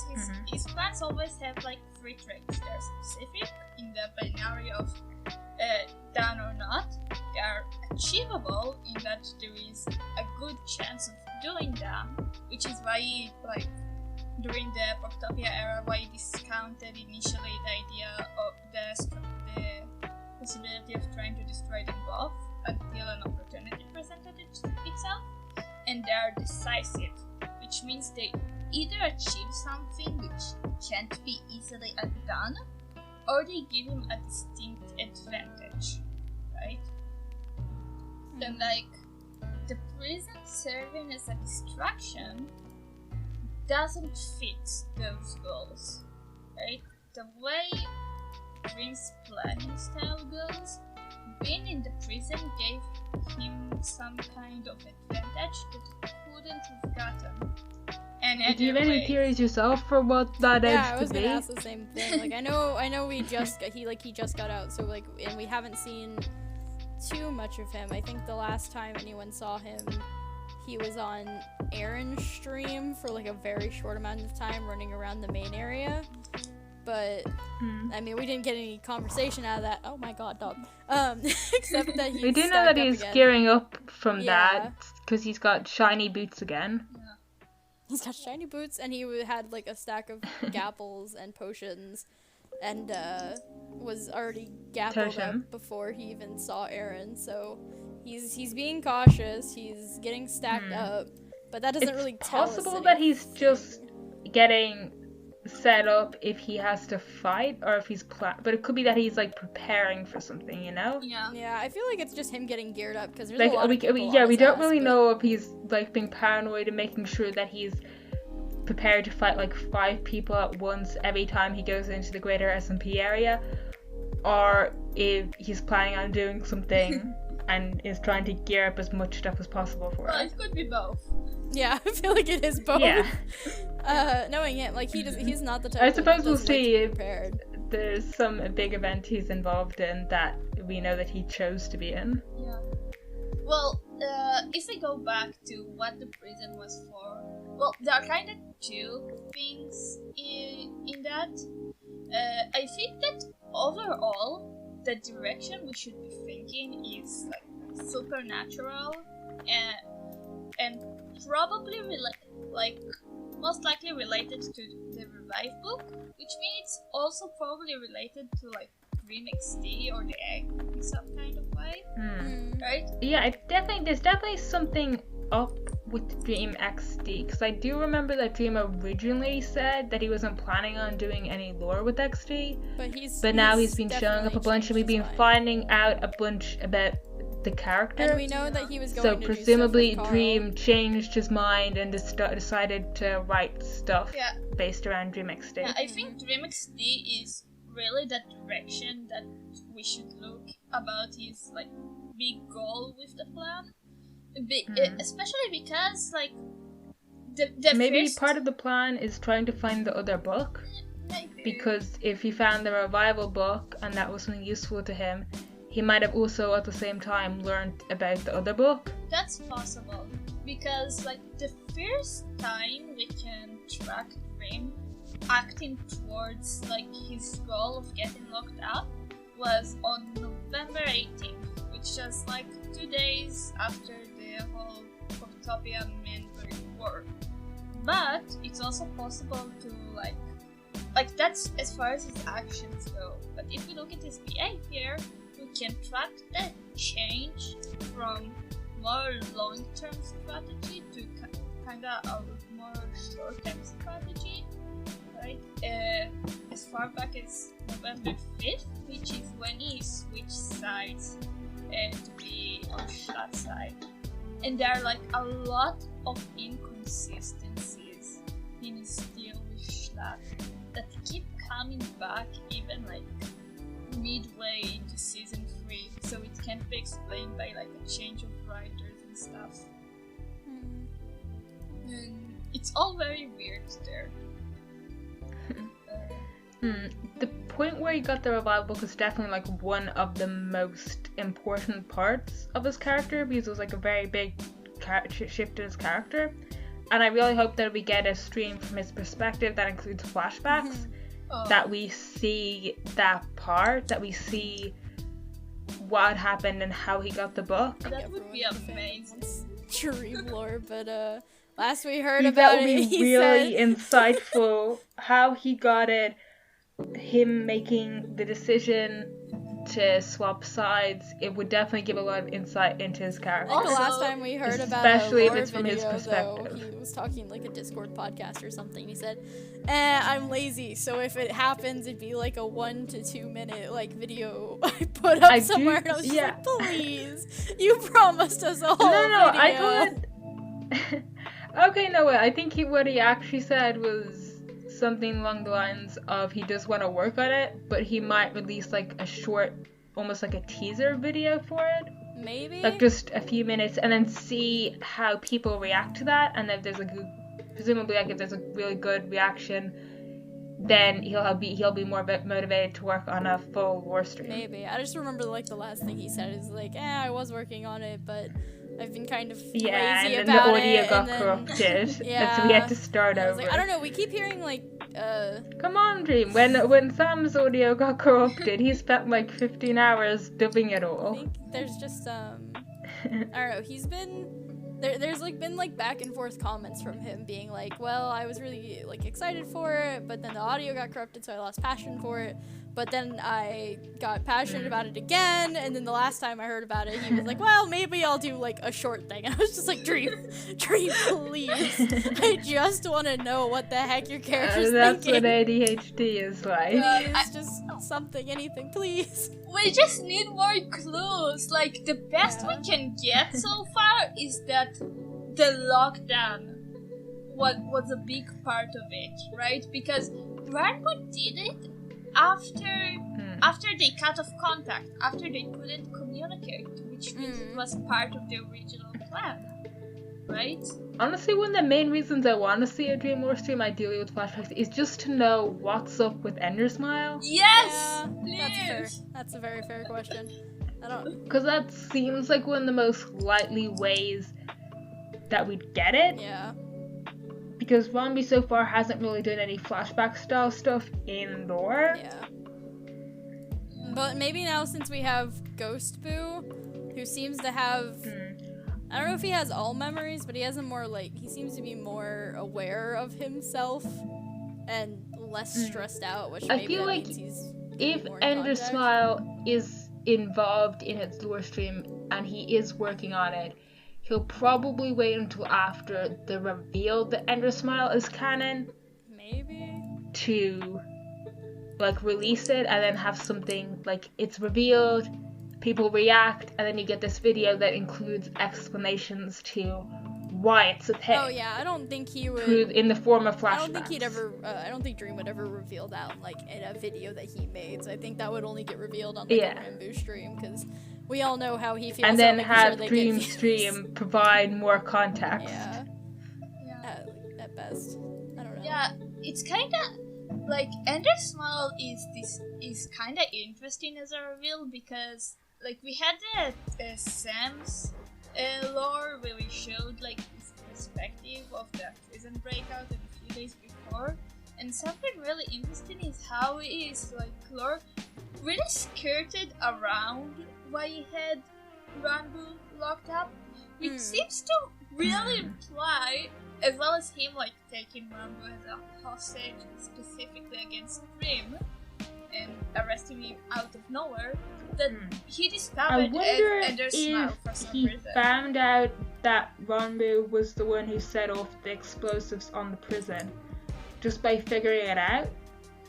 his plans always have like three traits. They're specific in the binary of done or not. They are achievable in that there is a good chance of doing them, which is why, like, during the Proctopia era, why discounted initially the idea of the possibility of trying to destroy them both until an opportunity presented itself. And they are decisive, which means they either achieve something which can't be easily undone, or they give him a distinct advantage, right? And like, the prison serving as a distraction doesn't fit those goals, right? The way Dream's planning style goes, being in the prison gave him some kind of advantage that he couldn't have gotten. And
Do you have any theories yourself for what that
Yeah, I
edge
was
could
gonna
be?
ask the same thing. Like, I know he just got out, so like, and we haven't seen too much of him. I think the last time anyone saw him, he was on Aaron's stream for like a very short amount of time, running around the main area. But I mean, we didn't get any conversation out of that. Oh my god, dog. Except that
We do know that he's gearing up from that because he's got shiny boots again.
He's got shiny boots, and he had like a stack of gapples and potions, and was already gappled up before he even saw Aaron. So He's being cautious. He's getting stacked up, but that doesn't
It's
really tell us
possible that he's
anything.
just getting set up if he has to fight, or if he's but it could be that he's like preparing for something, you know?
Yeah, I feel like it's just him getting geared up because there's
Like
a lot of people
we
on his
don't
ass,
really
but-
know if he's like being paranoid and making sure that he's prepared to fight like 5 people at once every time he goes into the greater SMP area, or if he's planning on doing something and is trying to gear up as much stuff as possible for
Well,
it.
it could be both.
Yeah, I feel like it is both.
Yeah.
Knowing it, like he's not the type.
I
that
suppose we'll
doesn't like to
see
be
if
prepared.
there's some big event he's involved in that we know that he chose to be in.
Yeah. Well, if we go back to what the prison was for, well, there are kind of two things in that. I think that overall, the direction we should be thinking is like supernatural, and probably most likely related to the Revive book, which means also probably related to like Dream XD or the egg in some kind of way, right?
Yeah, there's definitely something up with Dream XD, because I do remember that Dream originally said that he wasn't planning on doing any lore with XD, but now he's been showing up a bunch and we've been finding out a bunch about the character.
And we know that he was going
so
to
presumably
do stuff with
Dream changed his mind and decided to write stuff
Yeah.
based around Dream XD.
Yeah, I think Dream XD is really the direction that we should look about his like big goal with the plan. Especially because like the
Maybe
first...
part of the plan is trying to find the other book,
Maybe.
because if he found the revival book and that was something useful to him, he might have also at the same time learned about the other book.
That's possible, because like the first time we can track Dream acting towards like his goal of getting locked up was on November 18th, which is like 2 days after the whole Portopia Manberg war. But it's also possible to like that's as far as his actions go. But if we look at his behavior, we can track that change from more long-term strategy to kind of a more short-term strategy, right? As far back as November 5th, which is when he switched sides to be on Schlatt's side. And there are like a lot of inconsistencies in his deal with Schlatt that keep coming back even like midway into season 3, so it can't be explained by like a change of writers and stuff. And it's all very weird there.
The point where he got the revival book is definitely like one of the most important parts of his character, because it was like a very big shift in his character, and I really hope that we get a stream from his perspective that includes flashbacks. That we see that part, that we see what happened and how he got the book.
That would be amazing.
Dream lore, but last we heard
That
about
would
it,
be
he
really
said,
insightful. How he got it, him making the decision to swap sides. It would definitely give a lot of insight into his character.
I think the last
Also,
time we heard about
especially
a
if
lore
it's from his
video,
perspective.
though, he was talking like a Discord podcast or something. He said, I'm lazy, so if it happens, it'd be like a 1 to 2 minute like video I put up somewhere. And I was just like, please, you promised us a whole
No,
video.
I thought... Okay, no, wait, I think what he actually said was something along the lines of he does want to work on it, but he might release like a short, almost like a teaser video for it.
Maybe?
Like just a few minutes, and then see how people react to that, and if there's a good, presumably like if there's a really good reaction, then he'll be more motivated to work on a full lore stream.
Maybe. I just remember like the last thing he said is like, I was working on it, but I've been kind of lazy
and then
about
the audio
it.
got
and then,
corrupted.
yeah.
So we had to start
I
over.
was like, I don't know, we keep hearing like,
Come on, Dream. When Sam's audio got corrupted, he spent like 15 hours dubbing it
I
all.
think there's just, I don't know, he's been, there's like been like back and forth comments from him being like, well, I was really like excited for it, but then the audio got corrupted, so I lost passion for it. But then I got passionate about it again, and then the last time I heard about it, he was like, well, maybe I'll do, like, a short thing. And I was just like, Dream, please. I just want to know what the heck your character's
That's
thinking.
what ADHD is like.
It's just something, anything, please.
We just need more clues. Like, the best we can get so far is that the lockdown was a big part of it, right? Because Ranwood did it after they cut off contact, after they couldn't communicate, which means it was part of the original plan, right?
Honestly, one of the main reasons I want to see a Dream War stream, ideally with flashbacks, is just to know what's up with Ender Smile.
Yes!
Yeah, that's fair.
Please!
That's a very fair question. I don't...
Because that seems like one of the most likely ways that we'd get it.
Yeah.
Because Rombi so far hasn't really done any flashback style stuff in lore.
Yeah. But maybe now, since we have Ghost Boo, who seems to have... I don't know if he has all memories, but he has a more, like... He seems to be more aware of himself and less stressed out, which maybe
feel
that
like
means he's
if
more in
Ender
contact.
Smile is involved in its lore stream and he is working on it, he'll probably wait until after the reveal that Ender Smile is canon
Maybe.
to like release it and then have something like it's revealed, people react, and then you get this video that includes explanations to why it's a thing.
Oh yeah, I don't think he would...
In the form of flashbacks.
I don't think he'd ever... I don't think Dream would ever reveal that, like, in a video that he made. So I think that would only get revealed on, like, a Rambo stream, because we all know how he feels.
And then
about
have
making sure they
Dream
get views.
Stream provide more context.
Yeah,
Yeah.
at best. I don't know.
Yeah, it's kinda... Like, Ender Smile is kinda interesting as a reveal because, like, we had the Sam's lore where we showed, like, his perspective of the prison breakout a few days before, and something really interesting is how his, like, lore really skirted around why he had Ranbu locked up, which seems to really imply, as well as him, like, taking Ranbu as a hostage specifically against Dream and arresting him out of nowhere, that he
I
discovered
wonder
Ender Smile for
if
some
he
reason.
found out that Ranbu was the one who set off the explosives on the prison just by figuring it out,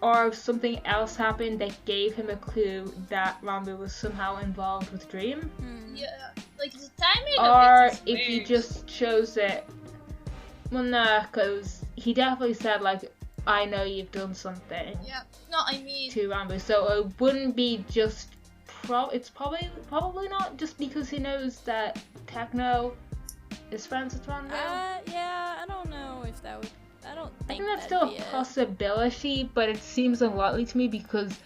or if something else happened that gave him a clue that Ranbu was somehow involved with Dream,
Yeah, like the timing
or
of it is
if he
weird.
just chose it. Well, nah, because he definitely said, like, I know you've done something
Yeah, no, I mean,
to Ranbu, so it wouldn't be just it's probably not just because he knows that Techno is friends with Ranbu.
Yeah, I don't know if that would... I don't
I
think
think that's
that'd
still
be
a
it.
possibility, but it seems unlikely to me because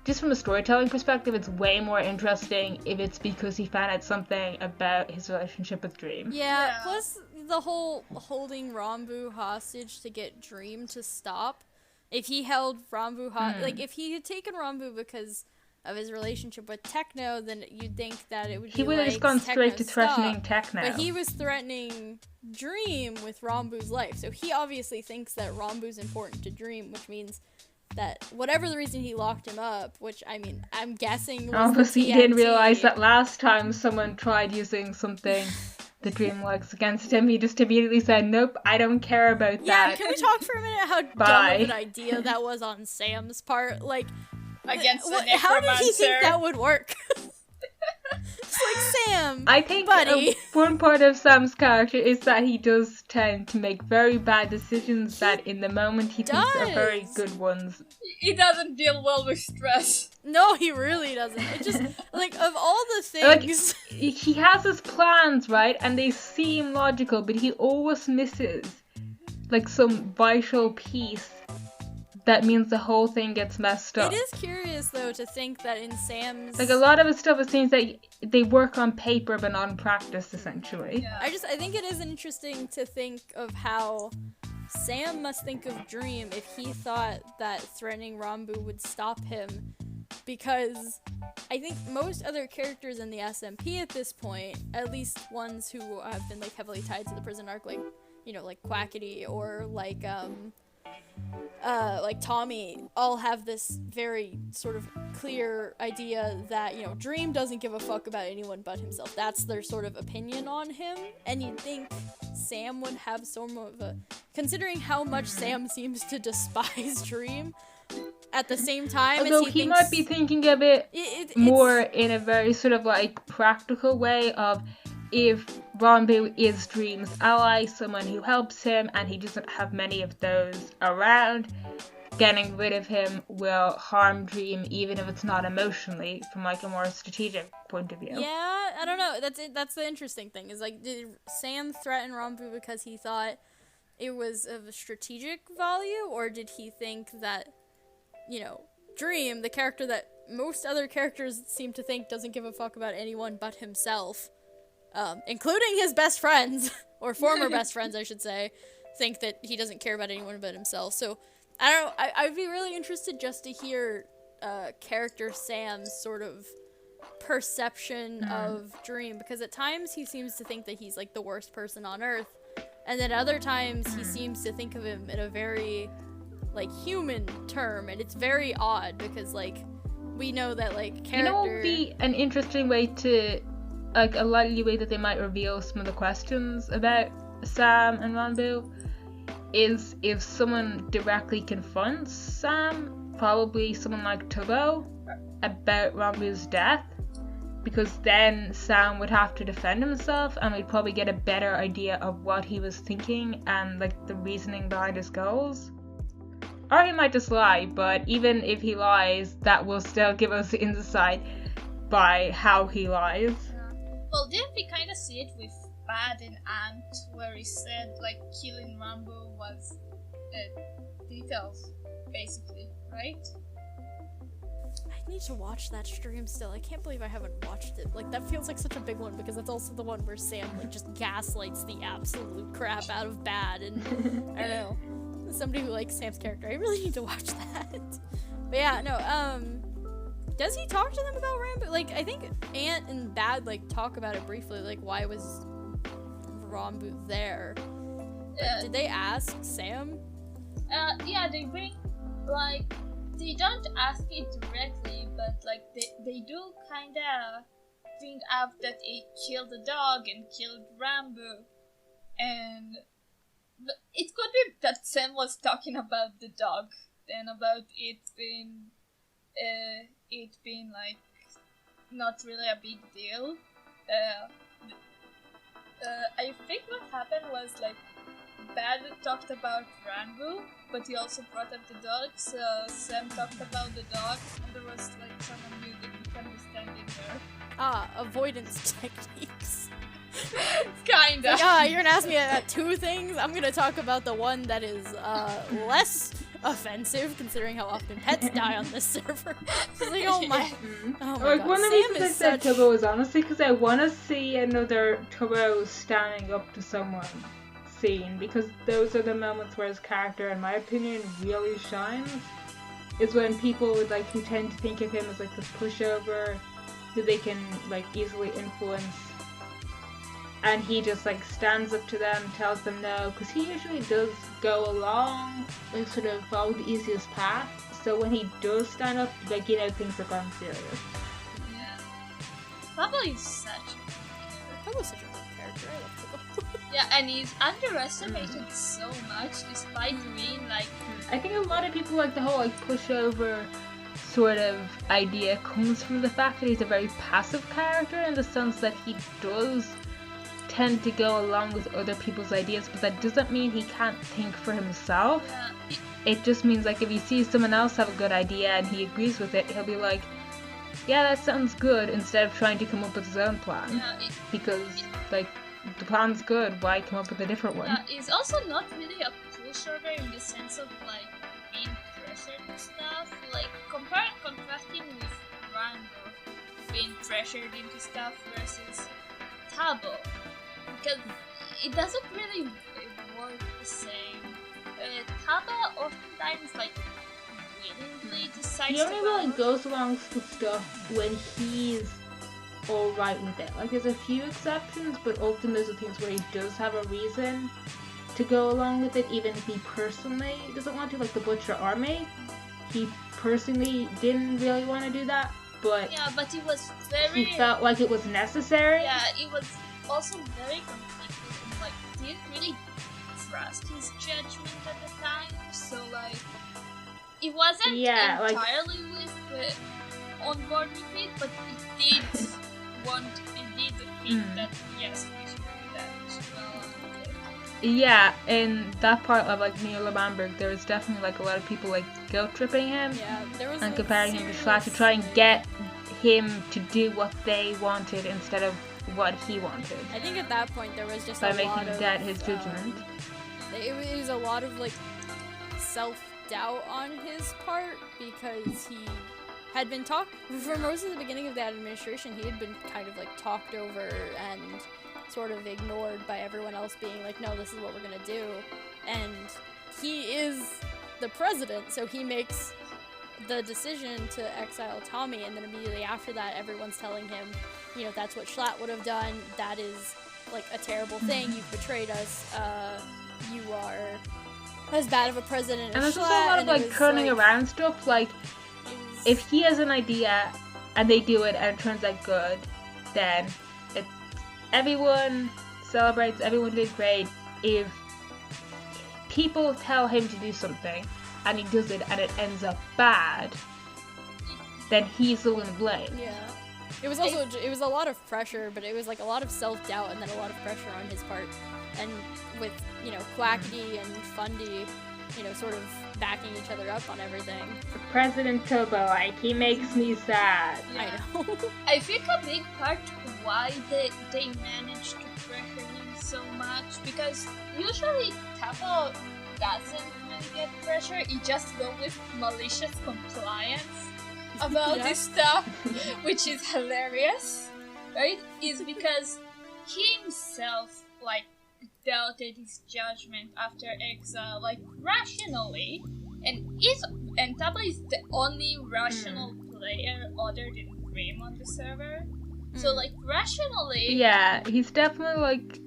just from a storytelling perspective, it's way more interesting if it's because he found out something about his relationship with Dream.
Yeah,
Yeah.
plus the whole holding Ranbu hostage to get Dream to stop. If he held Ranbu like, if he had taken Ranbu because of his relationship with Techno, then you'd think that it would be
He would have
like,
just gone straight to
Techno,
threatening
stop.
Techno.
But he was threatening Dream with Rambu's life, so he obviously thinks that Rambu's important to Dream, which means that whatever the reason he locked him up, which, I mean, I'm guessing was
Obviously,
the
he didn't
TNT.
realize that last time someone tried using something the Dream likes against him, he just immediately said, nope, I don't care about
Yeah,
that.
can we talk for a minute how dumb
Bye.
of an idea that was on Sam's part? Like,
against the
how did he think
necromancer.
that would work? It's like, Sam,
I think
buddy.
one part of Sam's character is that he does tend to make very bad decisions that in the moment he thinks are very
does.
good ones.
He doesn't deal well with stress.
No, he really doesn't. It just, like, of all the
Like,
things...
he has his plans, right? And they seem logical, but he always misses, like, some vital piece that means the whole thing gets messed up.
It is curious, though, to think that in Sam's...
Like, a lot of his stuff, it seems that they work on paper but not in practice, essentially.
Yeah.
I think it is interesting to think of how Sam must think of Dream if he thought that threatening Ranbu would stop him, because I think most other characters in the SMP at this point, at least ones who have been, like, heavily tied to the prison arc, like, you know, like Quackity or like like Tommy, all have this very sort of clear idea that, you know, Dream doesn't give a fuck about anyone but himself. That's their sort of opinion on him. And you'd think Sam would have some of a... Considering how much Sam seems to despise Dream, at the same time
although
as
he might be thinking a bit more in a very sort of like practical way of, if Ranbu is Dream's ally, someone who helps him, and he doesn't have many of those around, getting rid of him will harm Dream, even if it's not emotionally, from like a more strategic point of view.
Yeah, I don't know. That's the interesting thing. Is like, did Sam threaten Ranbu because he thought it was of a strategic value, or did he think that, you know, Dream, the character that most other characters seem to think doesn't give a fuck about anyone but himself, including his best friends, or former best friends, I should say, think that he doesn't care about anyone but himself. So, I don't know, I'd be really interested just to hear character Sam's sort of perception of Dream, because at times he seems to think that he's like the worst person on Earth, and then other times he seems to think of him in a very, like, human term, and it's very odd, because, like, we know that, like, character...
You know what would be an interesting way to... like, a likely way that they might reveal some of the questions about Sam and Ranbu is if someone directly confronts Sam, probably someone like Taro, about Ranbu's death, because then Sam would have to defend himself, and we'd probably get a better idea of what he was thinking and, like, the reasoning behind his goals. Or he might just lie, but even if he lies, that will still give us insight by how he lies.
Well, didn't we kind of see it with Bad and Ant, where he said, like, killing Rambo was details, basically, right?
I need to watch that stream still. I can't believe I haven't watched it. Like, that feels like such a big one, because that's also the one where Sam, like, just gaslights the absolute crap out of Bad, and I don't know. As somebody who likes Sam's character, I really need to watch that. But yeah, no, does he talk to them about Ranbu? Like, I think Ant and Bad, like, talk about it briefly, like, why was Ranbu there? Did they ask Sam?
Yeah, they bring, like, they don't ask it directly, but, like, they do kinda bring up that he killed the dog and killed Ranbu, and it could be that Sam was talking about the dog, and about it being like not really a big deal. I think what happened was, like, Bad talked about Ranbu, but he also brought up the dog, so Sam talked about the dog, and there was, like, some misunderstanding there.
Avoidance techniques.
Kinda.
Like, you're gonna ask me two things? I'm gonna talk about the one that is less offensive, considering how often pets die on this server. It's like, oh my
like,
god,
one of the reasons I said Taro is honestly because I want to see another Taro standing up to someone scene, because those are the moments where his character, in my opinion, really shines. Is when people would, like, who tend to think of him as, like, this pushover who they can, like, easily influence, and he just, like, stands up to them, tells them no, because he usually does go along, like, sort of follow the easiest path, so when he does stand up, like, you know, things are gone serious.
Yeah. Pablo is such
Pablo's such a good character, I love Pablo.
Yeah, and he's underestimated so much, despite being, like...
I think a lot of people, like, the whole, like, pushover sort of idea comes from the fact that he's a very passive character, in the sense that he does tend to go along with other people's ideas, but that doesn't mean he can't think for himself.
Yeah.
It just means, like, if he sees someone else have a good idea and he agrees with it, he'll be like, yeah, that sounds good, instead of trying to come up with his own plan.
Yeah,
because, like, the plan's good, why come up with a different one?
Yeah, he's also not really a pushover in the sense of, like, being pressured and stuff. Like, contrasting with Ranbu being pressured into stuff versus Tabo. Because it doesn't really work the same. Taba oftentimes, like, willingly decides
he only
to
really goes along with stuff when he's alright with it. Like, there's a few exceptions, but often those are things where he does have a reason to go along with it, even if he personally doesn't want to, like the Butcher Army. He personally didn't really want to do that, but
Yeah, but it was very...
he felt like it was necessary.
Yeah, it was also very conflicted, and like, didn't really trust his judgment at the time, so like, it wasn't entirely on board with it, but it did think that yes, we should do that, we should go along with it.
Yeah, in that part of like Neil Bamberg, there was definitely like a lot of people like guilt tripping him and comparing him to Schlatt to try and get him to do what they wanted instead of what he wanted.
I think at that point there was just
by
a
making
lot of
that his judgment.
It was a lot of like self-doubt on his part because he had been for most of the beginning of that administration, he had been kind of like talked over and sort of ignored by everyone else being like, no, this is what we're gonna do. And he is the president, so he makes the decision to exile Tommy, and then immediately after that, everyone's telling him, you know, that's what Schlatt would have done, that is like a terrible thing, you've betrayed us, you are as bad of a president
and
as
there's
Schlatt.
also a lot of like turning around stuff, like if he has an idea and they do it and it turns out good, then everyone celebrates, everyone did great. If people tell him to do something and he does it and it ends up bad, then he's the one to blame.
Yeah. It was also, it was a lot of pressure, but it was like a lot of self-doubt and then a lot of pressure on his part. And with, you know, Quackity and Fundy, you know, sort of backing each other up on everything.
President Turbo, like, he makes me sad.
Yeah. I know.
I think a big part why they managed to pressure him so much, because usually Tabo doesn't really get pressure, he just goes with malicious compliance about this stuff, which is hilarious, right? Is because he himself, like, doubted his judgment after exile, like, rationally, and Taba is the only rational player other than Dream on the server. So, like, rationally...
Yeah, he's definitely, like,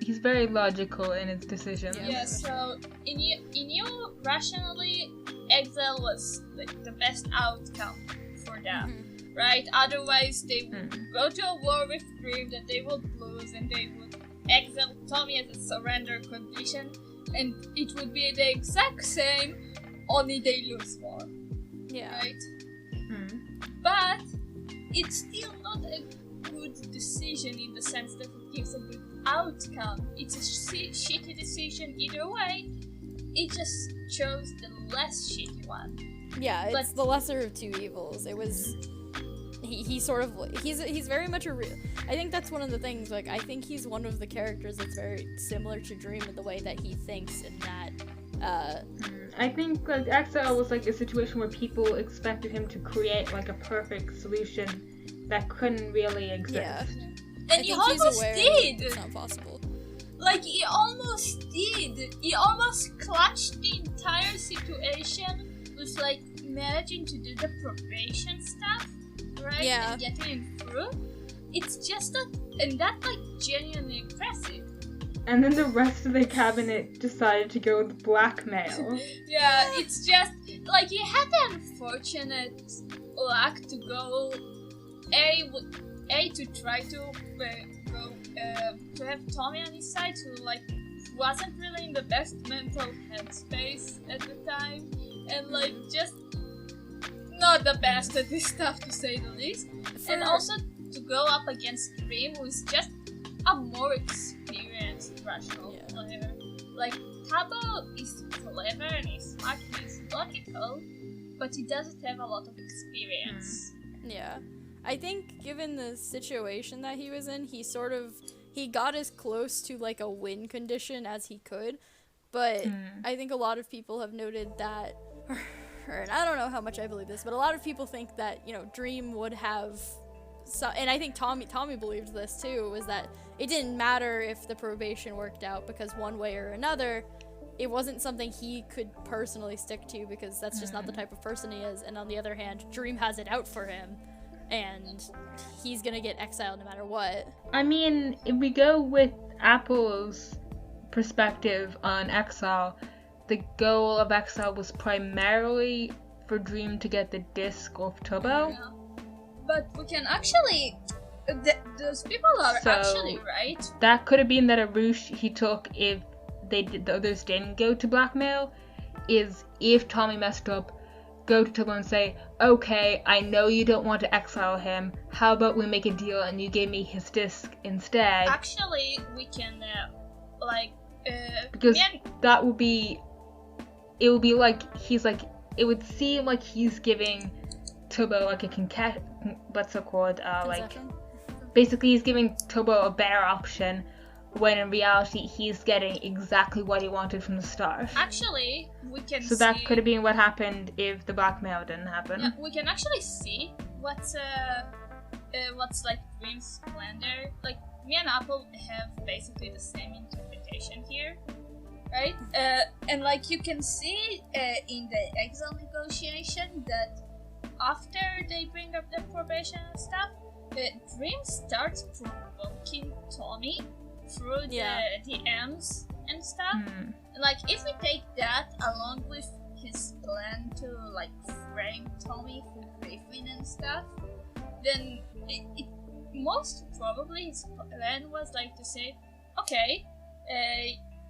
he's very logical in his decisions.
Yeah, so, in you, rationally, exile was, like, the best outcome for them, right? Otherwise, they would go to a war with Dream that they would lose, and they would exile Tommy as a surrender condition, and it would be the exact same, only they lose more.
Yeah.
Right? But it's still not a good decision in the sense that it gives a good outcome. It's a shitty decision either way. It just chose the less shitty one.
Yeah, it's the lesser of two evils. It was... He sort of... He's very much a real... I think that's one of the things, like, I think he's one of the characters that's very similar to Dream in the way that he thinks, in that...
I think like Exile was like a situation where people expected him to create like a perfect solution that couldn't really exist.
Yeah.
And he almost did!
It's not possible.
Like, he almost did! He almost clutched the entire situation with, like, managing to do the probation stuff, right?
Yeah.
And getting it through. It's just that, and that's, like, genuinely impressive.
And then the rest of the cabinet decided to go with blackmail.
Yeah, it's just, like, he had the unfortunate luck to go, to try to to have Tommy on his side, who, like, wasn't really in the best mental headspace at the time, and, like, just not the best at this stuff, to say the least. And also to go up against Dream, who is just a more experienced rational player. Like, Tabo is clever and he's smart and he's logical, but he doesn't have a lot of experience.
Yeah. I think given the situation that he was in, he got as close to like a win condition as he could, but I think a lot of people have noted that, and I don't know how much I believe this, but a lot of people think that, you know, Dream would have, and I think Tommy believed this too, was that it didn't matter if the probation worked out, because one way or another, it wasn't something he could personally stick to, because that's just not the type of person he is, and on the other hand, Dream has it out for him, and he's gonna get exiled no matter what.
I mean, if we go with Apple's perspective on Exile, the goal of Exile was primarily for Dream to get the disc off Tubbo.
Yeah. But we can actually... those people are actually right.
That could have been that a route he took if the others didn't go to blackmail, is if Tommy messed up, go to Tubbo and say, okay, I know you don't want to exile him, how about we make a deal and you give me his disc instead?
Actually, we can,
because that would be... It would be like, he's like... It would seem like he's giving Tubbo like a what's it called? Basically he's giving Tubbo a better option, when in reality he's getting exactly what he wanted from the start.
Actually, we can
So that could have been what happened if the blackmail didn't happen.
Yeah, we can actually see what's like Dream's plan there. Like, me and Apple have basically the same interpretation here, right? And like you can see in the exile negotiation that after they bring up the probation and stuff, Dream starts provoking Tommy through the DMs and stuff. Like, if we take that along with his plan to like frame Tommy for Griffin and stuff, then it most probably his plan was like to say, okay,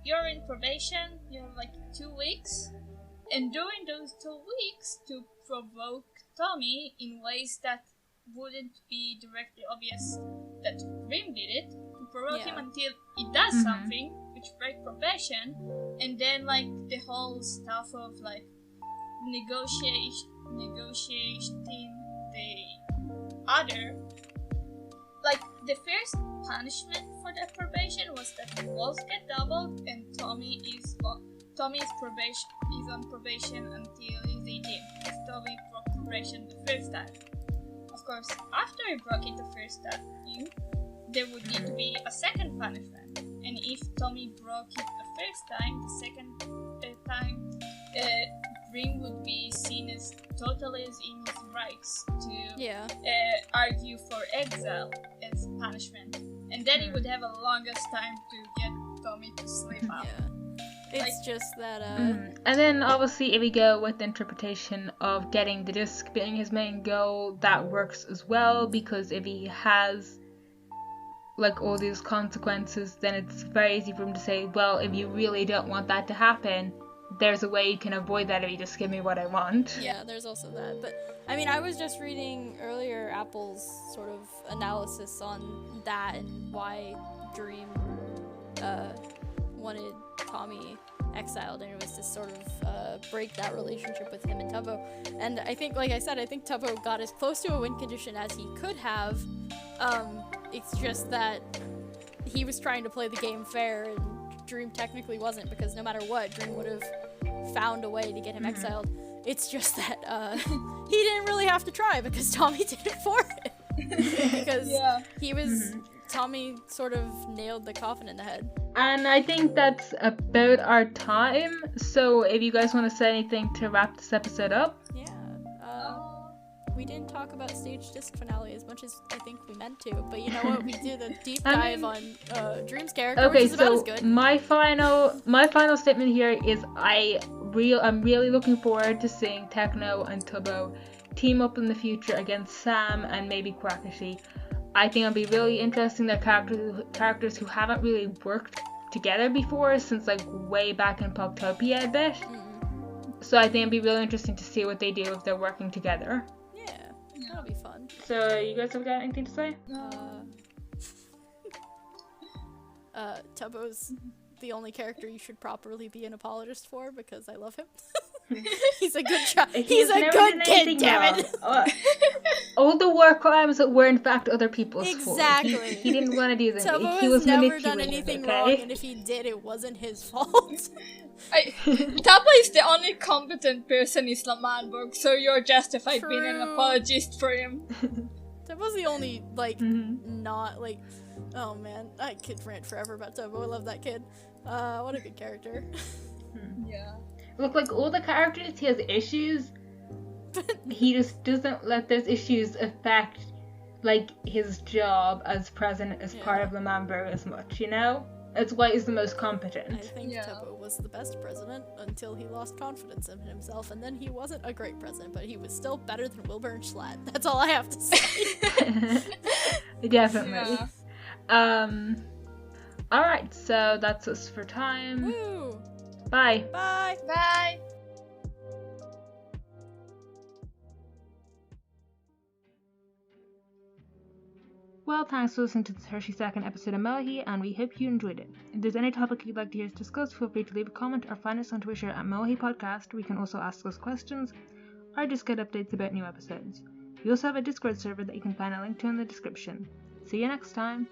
you're in probation, you have like 2 weeks, and during those 2 weeks to provoke Tommy in ways that wouldn't be directly obvious that Dream did it, to provoke him until he does something which break probation, and then like the whole stuff of like negotiating the other, like the first punishment for the probation was that the walls get doubled and Tommy is on probation until he's 18. If Tommy broke probation the first time. Of course, after he broke it the first time, there would need to be a second punishment. And if Tommy broke it the first time, the second time, Dream would be seen as totally in his rights to argue for exile as punishment. And then he would have a longest time to get Tommy to sleep up.
It's just that,
And then obviously if we go with the interpretation of getting the disc being his main goal, that works as well, because if he has like all these consequences, then it's very easy for him to say, well, if you really don't want that to happen, there's a way you can avoid that if you just give me what I want.
Yeah, there's also that. But, I mean, I was just reading earlier Apple's sort of analysis on that and why Dream wanted Tommy exiled, and it was to sort of break that relationship with him and Tubbo. And I think, like I said, I think Tubbo got as close to a win condition as he could have. It's just that he was trying to play the game fair, and Dream technically wasn't, because no matter what, Dream would have found a way to get him exiled. It's just that he didn't really have to try, because Tommy did it for him. Because he was... Tommy sort of nailed the coffin in the head.
And I think that's about our time. So if you guys want to say anything to wrap this episode up.
Yeah. We didn't talk about stage disc finale as much as I think we meant to. But you know what? We did a deep dive on Dream's character, which is about as good.
My final statement here is I'm really looking forward to seeing Techno and Tubbo team up in the future against Sam and maybe Quackashi. I think it'll be really interesting that characters who haven't really worked together before since like way back in Poptopia a bit. So I think it'll be really interesting to see what they do if they're working together.
Yeah, that'll be fun.
So you guys have got anything to say?
Tubbo's the only character you should properly be an apologist for, because I love him. He's a good child. He's a good kid, damn it.
All the war crimes were in fact other people's fault.
Exactly.
He didn't want to do them.
Tubbo
He was
has never
manipulated,
done anything
okay?
wrong, and if he did, it wasn't his fault.
Tubbo is the only competent person in Slamanburg, so you're justified being an apologist for him.
Tubbo's the only, like, not, like... Oh man, I could rant forever about Tubbo. I love that kid. What a good character.
Yeah.
Look, like all the characters, he has issues. He just doesn't let those issues affect, like, his job as president, as part of Lamamburg as much, you know? It's why he's the most
I
competent.
think
Yeah.
Tubbo was the best president until he lost confidence in himself, and then he wasn't a great president, but he was still better than Wilbur and Schlatt. That's all I have to say.
Definitely.
Yeah.
Alright, so that's us for time.
Woo!
Bye.
Bye!
Bye!
Well, thanks for listening to the 32nd episode of Mellohi, and we hope you enjoyed it. If there's any topic you'd like to hear us discuss, feel free to leave a comment or find us on Twitter at Mellohi Podcast, where you can also ask us questions or just get updates about new episodes. We also have a Discord server that you can find a link to in the description. See you next time!